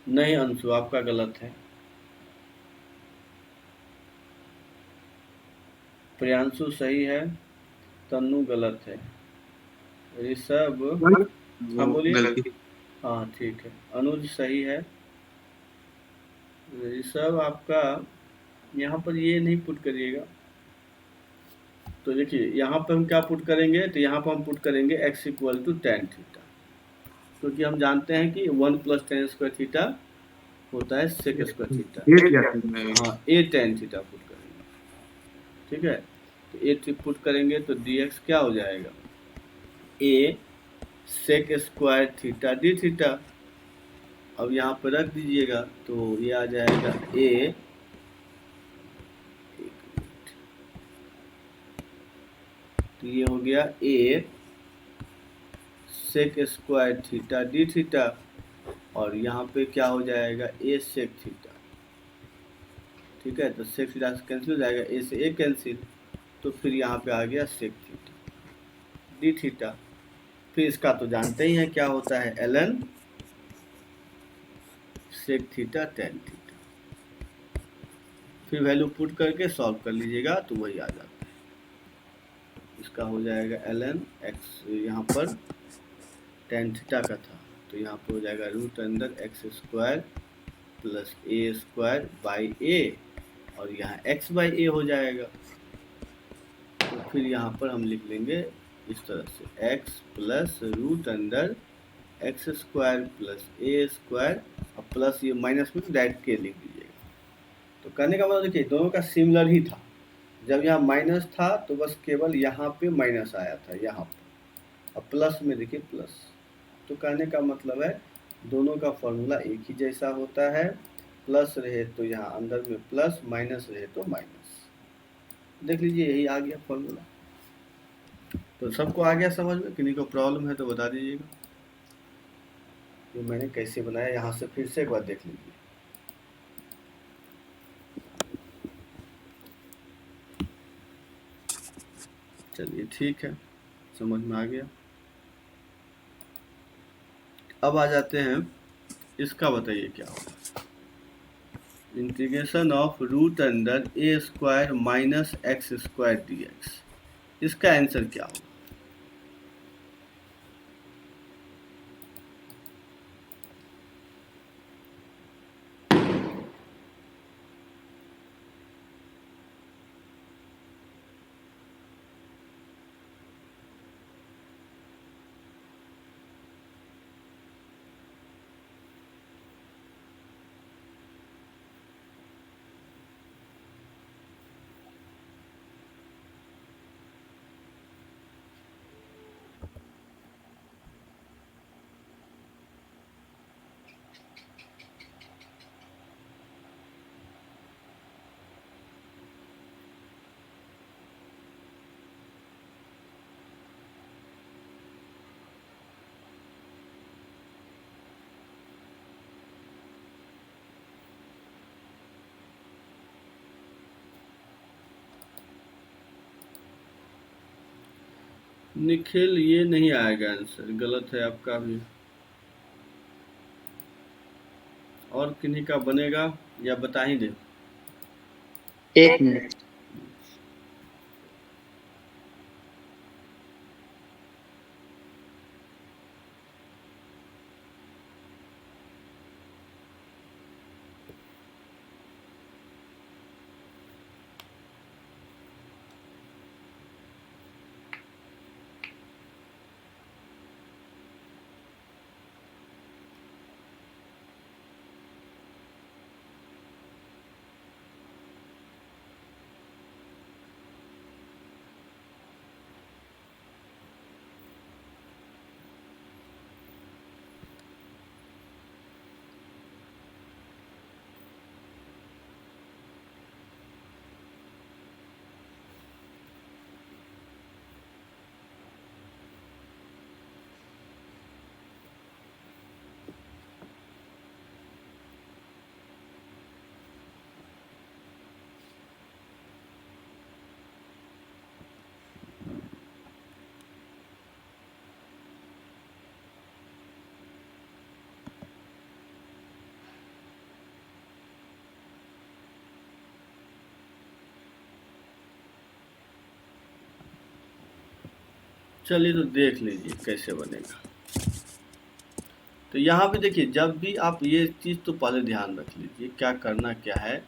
नहीं अंशु, आपका गलत है। प्रियांशु सही है, तन्नू गलत है, ऋषभ, हाँ बोलिए। गलती। हाँ ठीक है, अनुज सही है। ऋषभ आपका यहाँ पर ये नहीं पुट करिएगा। तो देखिए यहाँ पर हम क्या पुट करेंगे, तो यहाँ पर हम पुट करेंगे x equal to tan theta, क्योंकि हम जानते हैं कि 1 प्लस टेन स्क्वायर थीटा होता है सेक स्क्वायर थीटा। हाँ ए टेन थीटा पुट करेंगे, ठीक है। तो ए पुट करेंगे तो dx क्या हो जाएगा, a sec square theta d theta. अब यहाँ पर रख दीजिएगा तो ये आ जाएगा ए, तो ये हो गया a sec square theta d theta, और यहाँ पे क्या हो जाएगा ए सेक थीटा, ठीक है। तो सेक थीटा से कैंसिल हो जाएगा, ए से ए कैंसिल, तो फिर यहाँ पे आ गया सेक थीटा डी थीटा। फिर इसका तो जानते ही हैं क्या होता है, ln sec theta tan theta. फिर वैल्यू पुट करके सॉल्व कर लीजिएगा तो वही आ जाता है। इसका हो जाएगा ln एक्स, यहाँ पर टेन थीटा का था तो यहाँ पर हो जाएगा root under x square plus a square by a, और यहाँ x बाई ए हो जाएगा। तो फिर यहाँ पर हम लिख लेंगे इस तरह से x plus root under x square plus a square, और प्लस ये माइनस में डायरेक्ट के लिख दीजिएगा। तो कहने का मतलब देखिए दोनों का सिमिलर ही था, जब यहाँ माइनस था तो बस केवल यहाँ पे माइनस आया था यहाँ पर, और प्लस में देखिए प्लस। तो कहने का मतलब है दोनों का फॉर्मूला एक ही जैसा होता है, प्लस रहे तो यहाँ अंदर में प्लस, माइनस रहे तो माइनस। देख लीजिए यही आ गया फॉर्मूला। तो सबको आ गया समझ में? किन्हीं को प्रॉब्लम है तो बता दीजिएगा कि मैंने कैसे बनाया, यहाँ से फिर से एक बार देख लीजिए। चलिए ठीक है, समझ में आ गया। अब आ जाते हैं इसका, बताइए क्या होगा। Integration of root under a square minus x square d x, इसका आंसर क्या होगा? निखिल ये नहीं आएगा आंसर, गलत है आपका भी। और किन्हीं का बनेगा या बता ही दे? एक मिनट। चलिए तो देख लीजिए कैसे बनेगा। तो यहाँ पे देखिए, जब भी आप ये चीज़ तो पहले ध्यान रख लीजिए, क्या करना क्या है,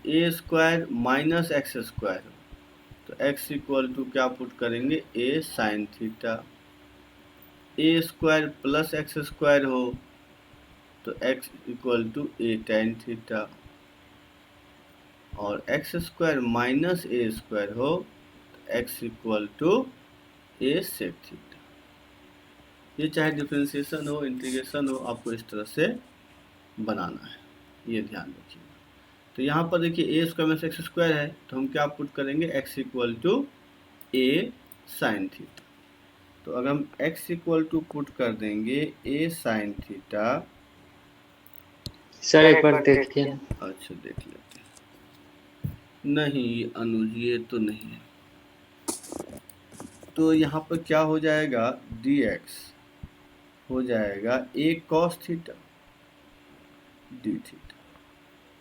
a square minus x square, तो x इक्वल टू क्या पुट करेंगे, a sine theta. A square plus x square हो तो x equal to a tan theta, और x square minus a square हो तो x equal to a sec theta. ये चाहे डिफ्रेंशिएशन हो, इंटीग्रेशन हो, आपको इस तरह से बनाना है, ये ध्यान रखिएगा। तो यहाँ पर देखिए a square minus x square है, तो हम क्या पुट करेंगे, x equal to a sine theta. तो अगर हम x इक्वल टू पुट कर देंगे ए साइन थीटा, सर एक बार देखिए ना। अच्छा देख लेते हैं, नहीं अनुज ये तो नहीं है। तो यहाँ पर क्या हो जाएगा, dx हो जाएगा a cos theta d theta.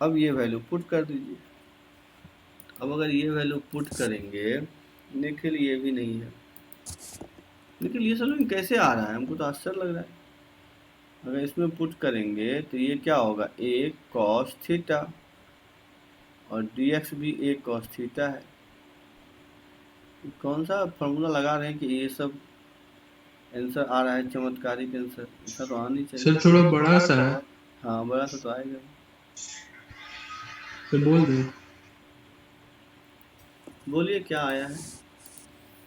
अब ये वैल्यू पुट कर दीजिए। अब अगर ये वैल्यू पुट करेंगे, निखिल ये भी नहीं है, निखिल ये सलून कैसे आ रहा है, हमको तो आश्चर्य लग रहा है। अगर इसमें पुट करेंगे तो ये क्या होगा, ए कॉस थीटा, और dx भी ए कॉस थीटा है। कौन सा फॉर्मूला लगा रहे हैं कि ये सब आंसर आ रहा है, चमत्कारिक आंसर, ऐसा तो आना नहीं चाहिए। सर थोड़ा बड़ा सा है, हाँ बड़ा सा तो आएगा। तो बोल दो। बोलिए क्या आया है।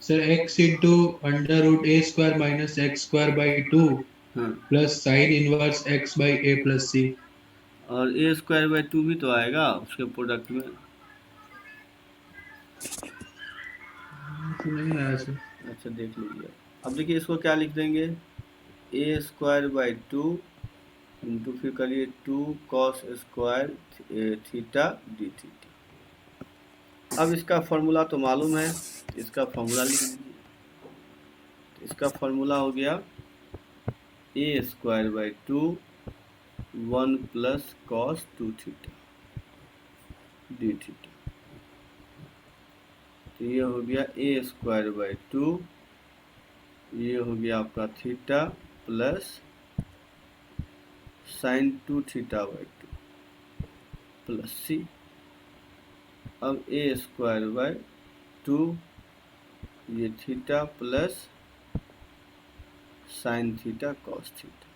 Sir x into under root a square minus x square by 2 हाँ, plus sine inverse x by a plus c. और ए स्क्वायर बाई 2 भी तो आएगा उसके प्रोडक्ट में। तो नहीं आया सर। अच्छा देख लीजिए। अब देखिए इसको क्या लिख देंगे, ए स्क्वायर बाई 2 इंटू फिर करिए 2 cos square theta d theta. अब इसका फॉर्मूला तो मालूम है, इसका फॉर्मूला लिख दीजिए। इसका फॉर्मूला हो गया a square by 2 1 plus cos 2 theta d theta. तो ये हो गया ए स्क्वायर बाई 2, ये हो गया आपका theta plus sine 2 theta by 2 plus c. अब ए स्क्वायर बाई 2, ये theta plus sine theta cos theta,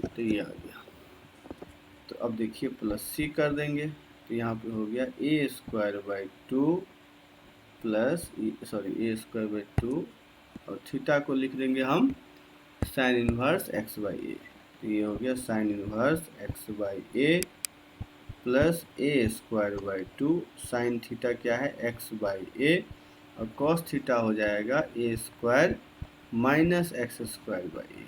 तो ये आ गया। तो अब देखिए प्लस सी कर देंगे, तो यहाँ पे हो गया a square by 2 plus a square by 2, और थीटा को लिख देंगे हम sine inverse x by a. तो ये हो गया sine inverse x by a plus a square by 2, sine theta क्या है एक्स बाई ए, और कॉस थीटा हो जाएगा a square minus x square by a.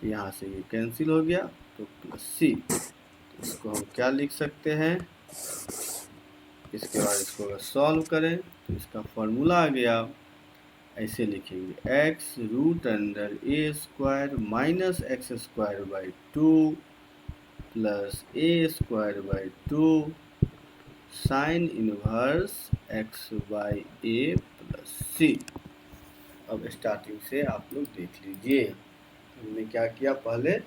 तो यहाँ से ये कैंसिल हो गया, तो प्लस सी। तो इसको हम क्या लिख सकते हैं, इसके बाद इसको अगर सॉल्व करें तो इसका फॉर्मूला आ गया, ऐसे लिखेंगे x root under a square minus x square by 2 plus a square by 2 sine inverse x by a plus c. अब स्टार्टिंग से आप लोग देख लीजिए, हमने क्या किया, पहले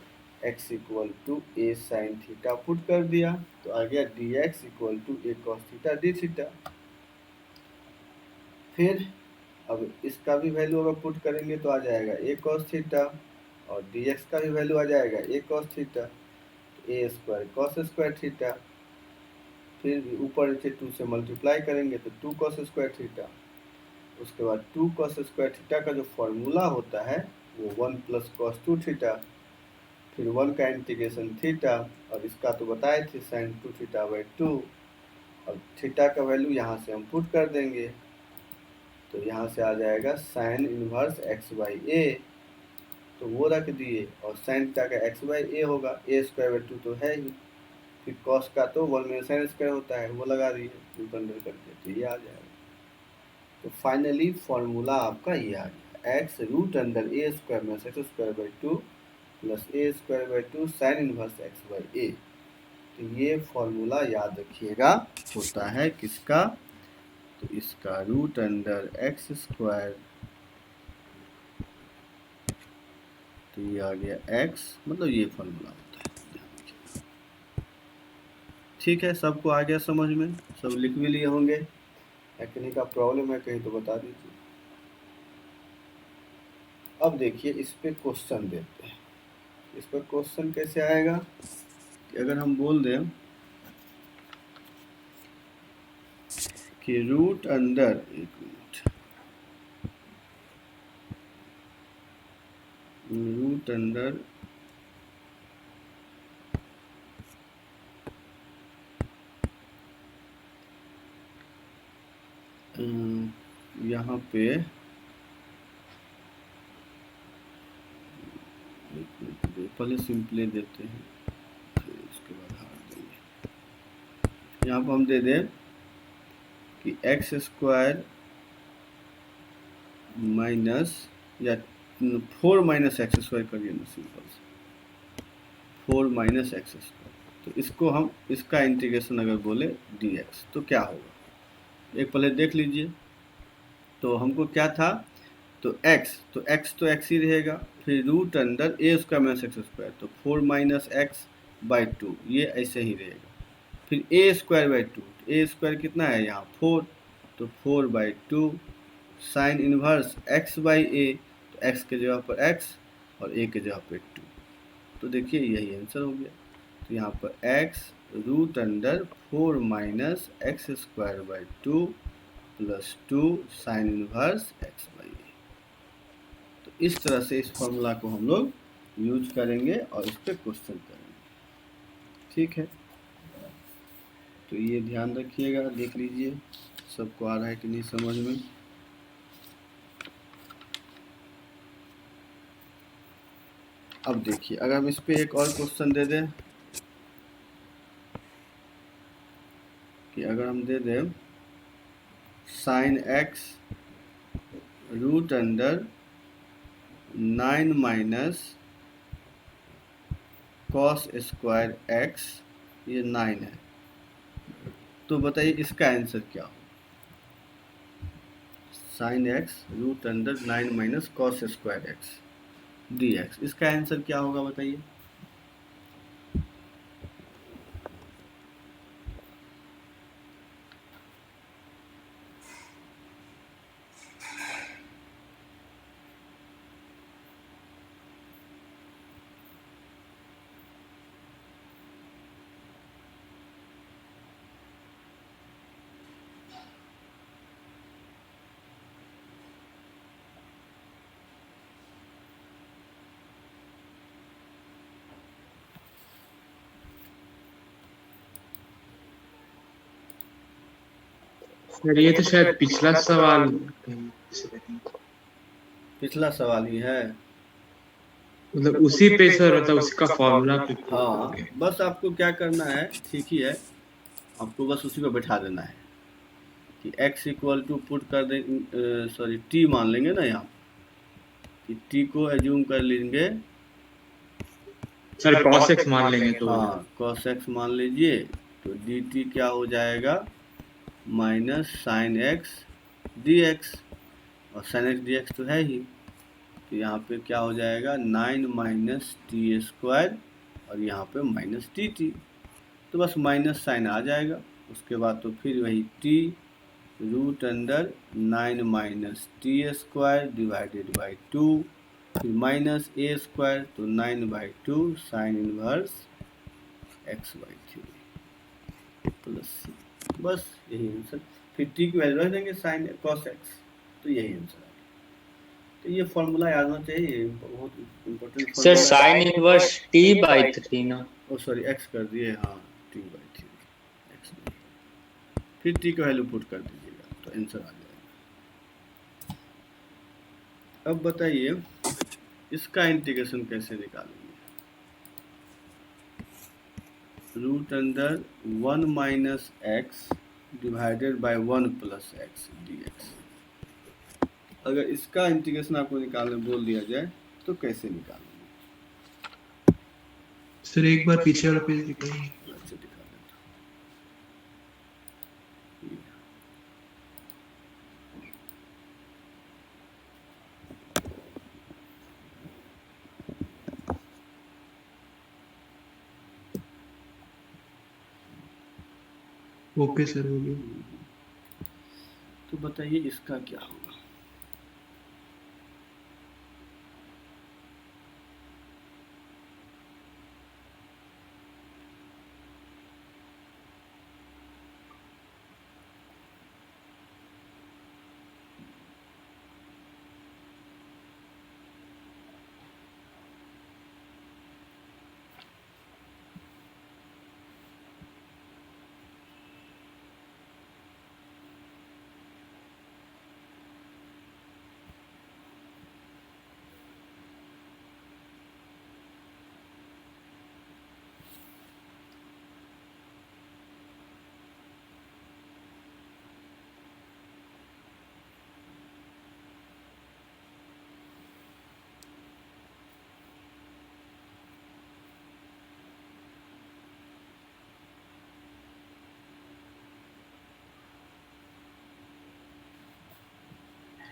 x equal to a sine theta put कर दिया, तो आ गया dx equal to a cos theta d theta. फिर अब इसका भी वैल्यू अगर पुट करेंगे तो आ जाएगा ए कॉस थीटा, और dx का भी वैल्यू आ जाएगा a cos theta, a square cos square theta. फिर ऊपर नीचे 2 से मल्टीप्लाई करेंगे तो 2 कॉस स्क्वायर थीटा। उसके बाद 2 कॉस स्क्वायर थीटा का जो फॉर्मूला होता है वो 1 प्लस कॉस 2 थीटा, फिर 1 का इंटीग्रेशन थीटा, और इसका तो बताए थे साइन 2 थीटा बाई 2। अब थीटा का वैल्यू यहाँ से हम पुट कर देंगे, तो यहाँ से आ जाएगा sine inverse x by a, तो वो रख दिए, और साइन थीटा का एक्स बाई ए होगा, ए स्क्वायर बाई 2 तो है ही, फिर कॉस का तो 1 में साइन स्क्वायर होता है वो लगा दिए रूट अंडर करके, तो ये आ जाएगा। तो फाइनली फॉर्मूला आपका ये आ गया, x root under a square minus x square by 2 plus a square by 2 sine inverse x by a. तो ये फॉर्मूला याद रखिएगा होता है किसका, तो इसका रूट अंडर एक्स स्क्वायर, तो ये आ गया x, मतलब ये फॉर्मूला होता है। ठीक है, सबको आ गया समझ में, सब लिख भी लिए होंगे। या कहीं का प्रॉब्लम है कहीं तो बता दीजिए। अब देखिए इस पे क्वेश्चन देते हैं। इस पर क्वेश्चन कैसे आएगा कि अगर हम बोल दें कि रूट अंडर, एक मिनट, रूट अंडर यहाँ पे पहले सिंपली देते हैं, फिर उसके बाद हार देंगे। यहाँ पर हम दे दें कि एक्स स्क्वायर माइनस, या 4 माइनस एक्स स्क्वायर करिए ना, सिंपल से 4 माइनस एक्स स्क्वायर। तो इसको हम, इसका इंटीग्रेशन अगर बोले dx तो क्या होगा, एक पहले देख लीजिए। तो हमको क्या था, तो x तो x ही रहेगा, फिर root under a square minus x square, तो 4 माइनस एक्स बाई 2, ये ऐसे ही रहेगा। फिर a square by 2, a square कितना है यहाँ 4, तो 4 by 2 sine inverse x by a, तो x के जगह पर x और a के जगह पर 2। तो देखिए यही आंसर हो गया। तो यहाँ पर x root under 4 minus x square by 2 plus 2 sine inverse x by a. तो इस तरह से इस फॉर्मूला को हम लोग यूज करेंगे और इस पर क्वेश्चन करेंगे। ठीक है, तो ये ध्यान रखिएगा, देख लीजिए सबको आ रहा है कि नहीं समझ में। अब देखिए अगर हम इस पे एक और क्वेश्चन दे दें कि अगर हम दे दें sine x root under 9 minus cos square x, ये 9 है, तो बताइए इसका आंसर क्या हो। Sine x root under 9 minus cos square x dx, इसका आंसर क्या होगा बताइए। सर ये तो शायद पिछला सवाल पिछला सवाल ही है, मतलब उसी पे सर, मतलब उसका फॉर्मूला पे। हाँ बस आपको क्या करना है, ठीक ही है, आपको बस उसी को बैठा देना है कि x इक्वल टू पुट कर दें, सॉरी t मान लेंगे ना यहाँ कि t को एज्यूम कर लेंगे, सर cos x मान लेंगे तो हाँ cos x मान लीजिए, तो dt क्या हो जाएगा माइनस साइन x dx, और साइन x dx तो है ही, तो यहाँ पे क्या हो जाएगा 9 माइनस टी स्क्वायर और यहाँ पे माइनस टी टी, तो बस माइनस साइन आ जाएगा। उसके बाद तो फिर वही t root under 9 minus t square divided by 2, फिर माइनस ए स्क्वायर, तो 9 by 2 sine inverse x by 3 plus c, बस यही आंसर। फिर t की वैल्यू रख देंगे साइन कॉस x, तो यही आंसर है। तो ये फॉर्मूला याद होना चाहिए, बहुत important sir sine inverse t by 3 ना, ओ सॉरी x कर दिए, हाँ t बाई 3 x, फिर t की वैल्यू पुट कर दीजिएगा तो आंसर आ जाएगा। अब बताइए इसका इंटीग्रेशन कैसे निकालेंगे। Root under 1 minus x divided by 1 plus x dx, अगर इसका इंटीग्रेशन आपको निकालने बोल दिया जाए तो कैसे निकालेंगे। सर एक बार पीछे वाला पेज दिखाइए। अच्छा दिखा देता हूँ। ओके सर, बोलिए। तो बताइए इसका क्या होगा।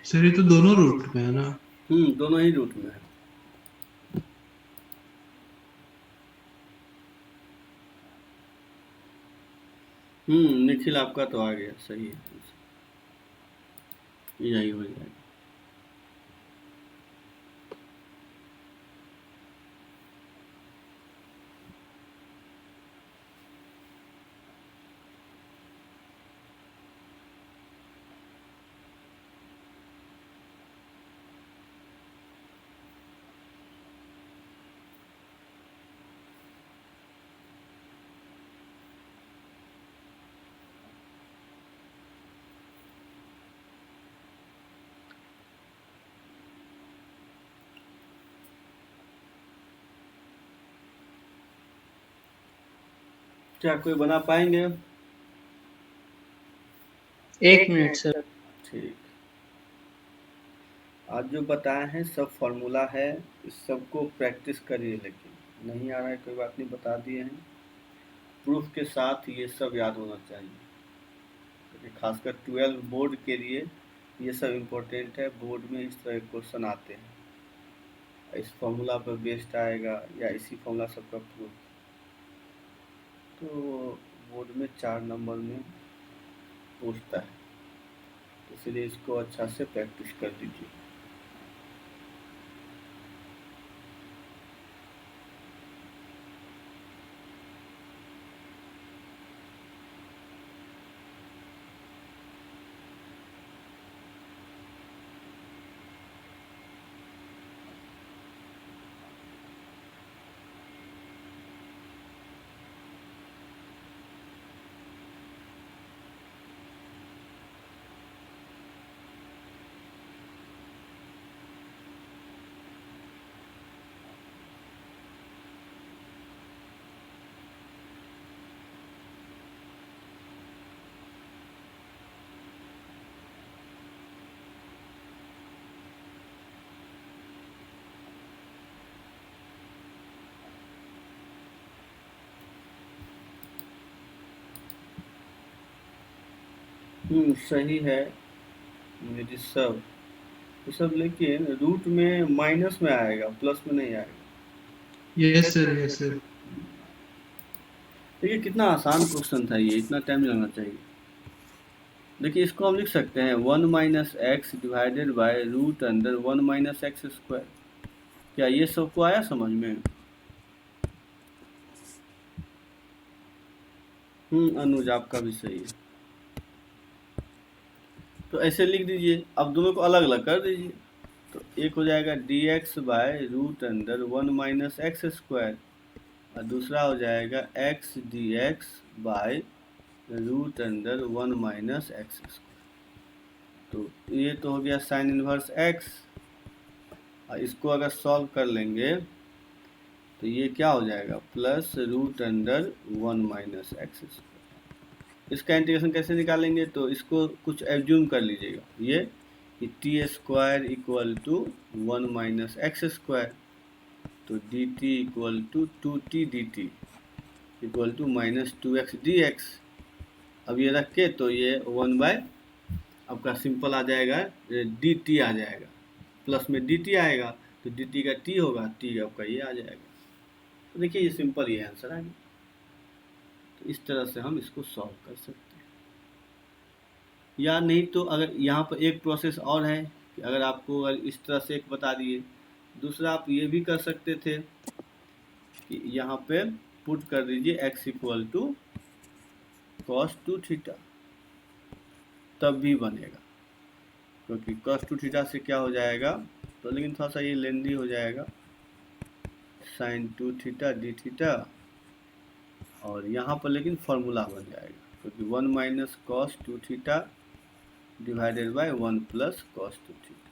सर ये तो दोनों रूट में है ना? दोनों ही रूट में है। निखिल आपका तो आ गया, सही है, यही हो जाएगा। क्या कोई बना पाएंगे? 1 मिनट सर। ठीक। आज जो बताए हैं सब फॉर्मूला है, इस सबको प्रैक्टिस करिए, लेकिन नहीं आ रहा है कोई बात नहीं, बता दिए हैं। प्रूफ के साथ ये सब याद होना चाहिए, क्योंकि खासकर 12 बोर्ड के लिए ये सब इम्पोर्टेंट है। बोर्ड में इस तरह के क्वेश्चन आते हैं, इस फॉर्मूला पर बेस्ड आएगा या इसी फॉर्मूला सबका प्रूफ, तो बोर्ड में 4 नंबर में पूछता है, इसलिए इसको अच्छा से प्रैक्टिस कर दीजिए। सही है मेरी सब, तो सब, लेकिन रूट में माइनस में आएगा, प्लस में नहीं आएगा। Yes sir, yes sir. देखिए कितना आसान क्वेश्चन था ये, इतना टाइम लगना चाहिए। देखिए इसको हम लिख सकते हैं 1 minus x divided by root under 1 minus x square. क्या ये सबको आया समझ में? अनुज आपका भी सही है। तो ऐसे लिख दीजिए, अब दोनों को अलग अलग कर दीजिए। तो एक हो जाएगा d x by root under 1 minus x square, और दूसरा हो जाएगा x d x by root under 1 minus x square. तो ये तो हो गया साइन इनवर्स एक्स, और इसको अगर सॉल्व कर लेंगे तो ये क्या हो जाएगा, plus root under 1 minus x square. इसका इंटीग्रेशन कैसे निकालेंगे, तो इसको कुछ एज्यूम कर लीजिएगा, ये कि t square equal to 1 minus x square, तो d t equal to 2t d t equal to minus 2x dx। अब ये रख के तो ये 1 बाय आपका सिंपल आ जाएगा, डी टी आ जाएगा, प्लस में डी टी आएगा, तो डी टी का टी होगा, टी आपका ये आ जाएगा। तो देखिए ये सिंपल, ये आंसर आ गया। तो इस तरह से हम इसको सॉल्व कर सकते हैं। या नहीं तो अगर यहाँ पर एक प्रोसेस और है कि अगर आपको अगर इस तरह से एक बता दिए, दूसरा आप ये भी कर सकते थे कि यहाँ पे पुट कर दीजिए x equal to cos 2 theta, तब भी बनेगा, क्योंकि कॉस 2 थीटा से क्या हो जाएगा, तो लेकिन थोड़ा सा ये लेंदी हो जाएगा, साइन 2 थीटा डी थीटा, और यहाँ पर लेकिन फॉर्मूला बन जाएगा, क्योंकि 1 minus cos 2 theta divided by 1 plus cos 2 theta.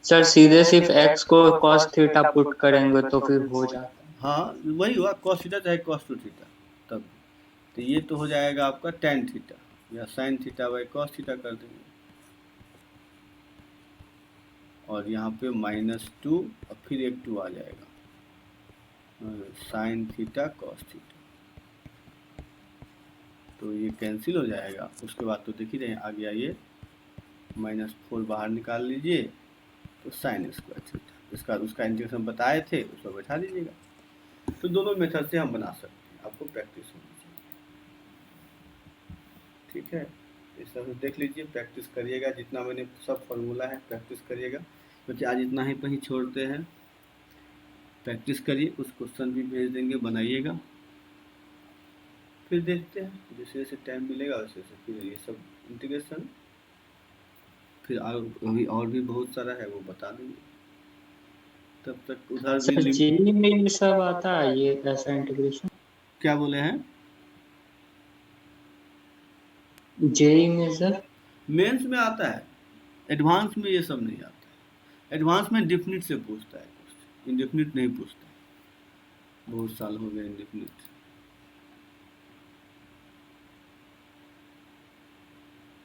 Sir सीधे सिर्फ x को cos थीटा पुट करेंगे तो फिर हो जाता है। हाँ वही हुआ, कॉस थीटा चाहे कॉस 2 थीटा, तब तो ये तो हो जाएगा आपका tan थीटा या sine theta by cos theta कर देंगे, और यहाँ पे -2 और फिर एक 2 आ जाएगा, साइन थीटा कॉस थीटा, तो ये कैंसिल हो जाएगा। उसके बाद तो देख ही रहे हैं आ गया ये, -4 बाहर निकाल लीजिए तो साइन स्क्वायर थीटा, इसका उसका इंटीग्रेशन बताए थे, उसको बैठा दीजिएगा। तो दोनों मेथड से हम बना सकते हैं, आपको प्रैक्टिस होनी चाहिए, ठीक है। इस तरह से देख लीजिए, प्रैक्टिस करिएगा, जितना मैंने सब फॉर्मूला है प्रैक्टिस करिएगा, क्योंकि आज इतना ही पर ही छोड़ते हैं। प्रैक्टिस करिए, कुछ क्वेश्चन भी भेज देंगे, बनाइएगा, फिर देखते हैं जैसे जैसे टाइम मिलेगा वैसे वैसे फिर ये सब इंटीग्रेशन, फिर अभी और भी बहुत सारा है वो बता देंगे, तब तक उधर सर भी जेई में ये सब आता है, ये ऐसा इंटीग्रेशन क्या बोले हैं, जेई में सर? मेंस में आता है, एडवांस में ये सब नहीं आता है। एडवांस में डिफिनिट से पूछता है, इंडेफिनिट नहीं पूछता है, बहुत साल हो गए इंडेफिनिट।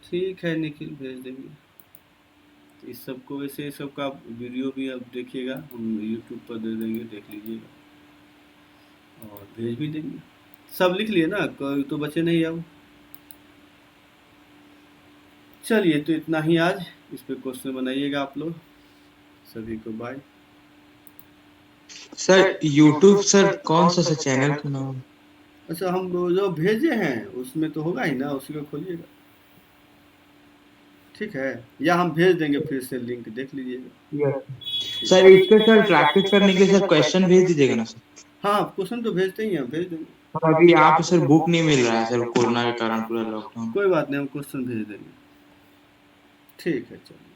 ठीक है निखिल, भेज देंगे इस सब को, वैसे इस सब का वीडियो भी अब देखिएगा, हम यूट्यूब पर दे देंगे, देख लीजिएगा और भेज भी देंगे। सब लिख लिए ना, कोई तो बचे नहीं अब। चलिए तो इतना ही आज, इस पे क्वेश्चन बनाइएगा आप लोग, सभी को बाय। सर यूट्यूब सर कौन सा सर चैनल का नाम? अच्छा हम जो भेजे हैं उसमें तो होगा ही ना, उसी को खोलिएगा, ठीक है, या हम भेज देंगे फिर से, लिंक देख लीजिएगा। सर इसके सर प्रैक्टिस करने के सर क्वेश्चन भेज दीजिएगा ना सर। हाँ क्वेश्चन तो भेजते ही हैं, भेज देंगे। सर अभी यहाँ पे सर बुक नहीं मिल रहा है सर, कोरोना के कारण पूरा लॉकडाउन। कोई बात नहीं, हम क्वेश्चन भेज देंगे, ठीक है चलिए।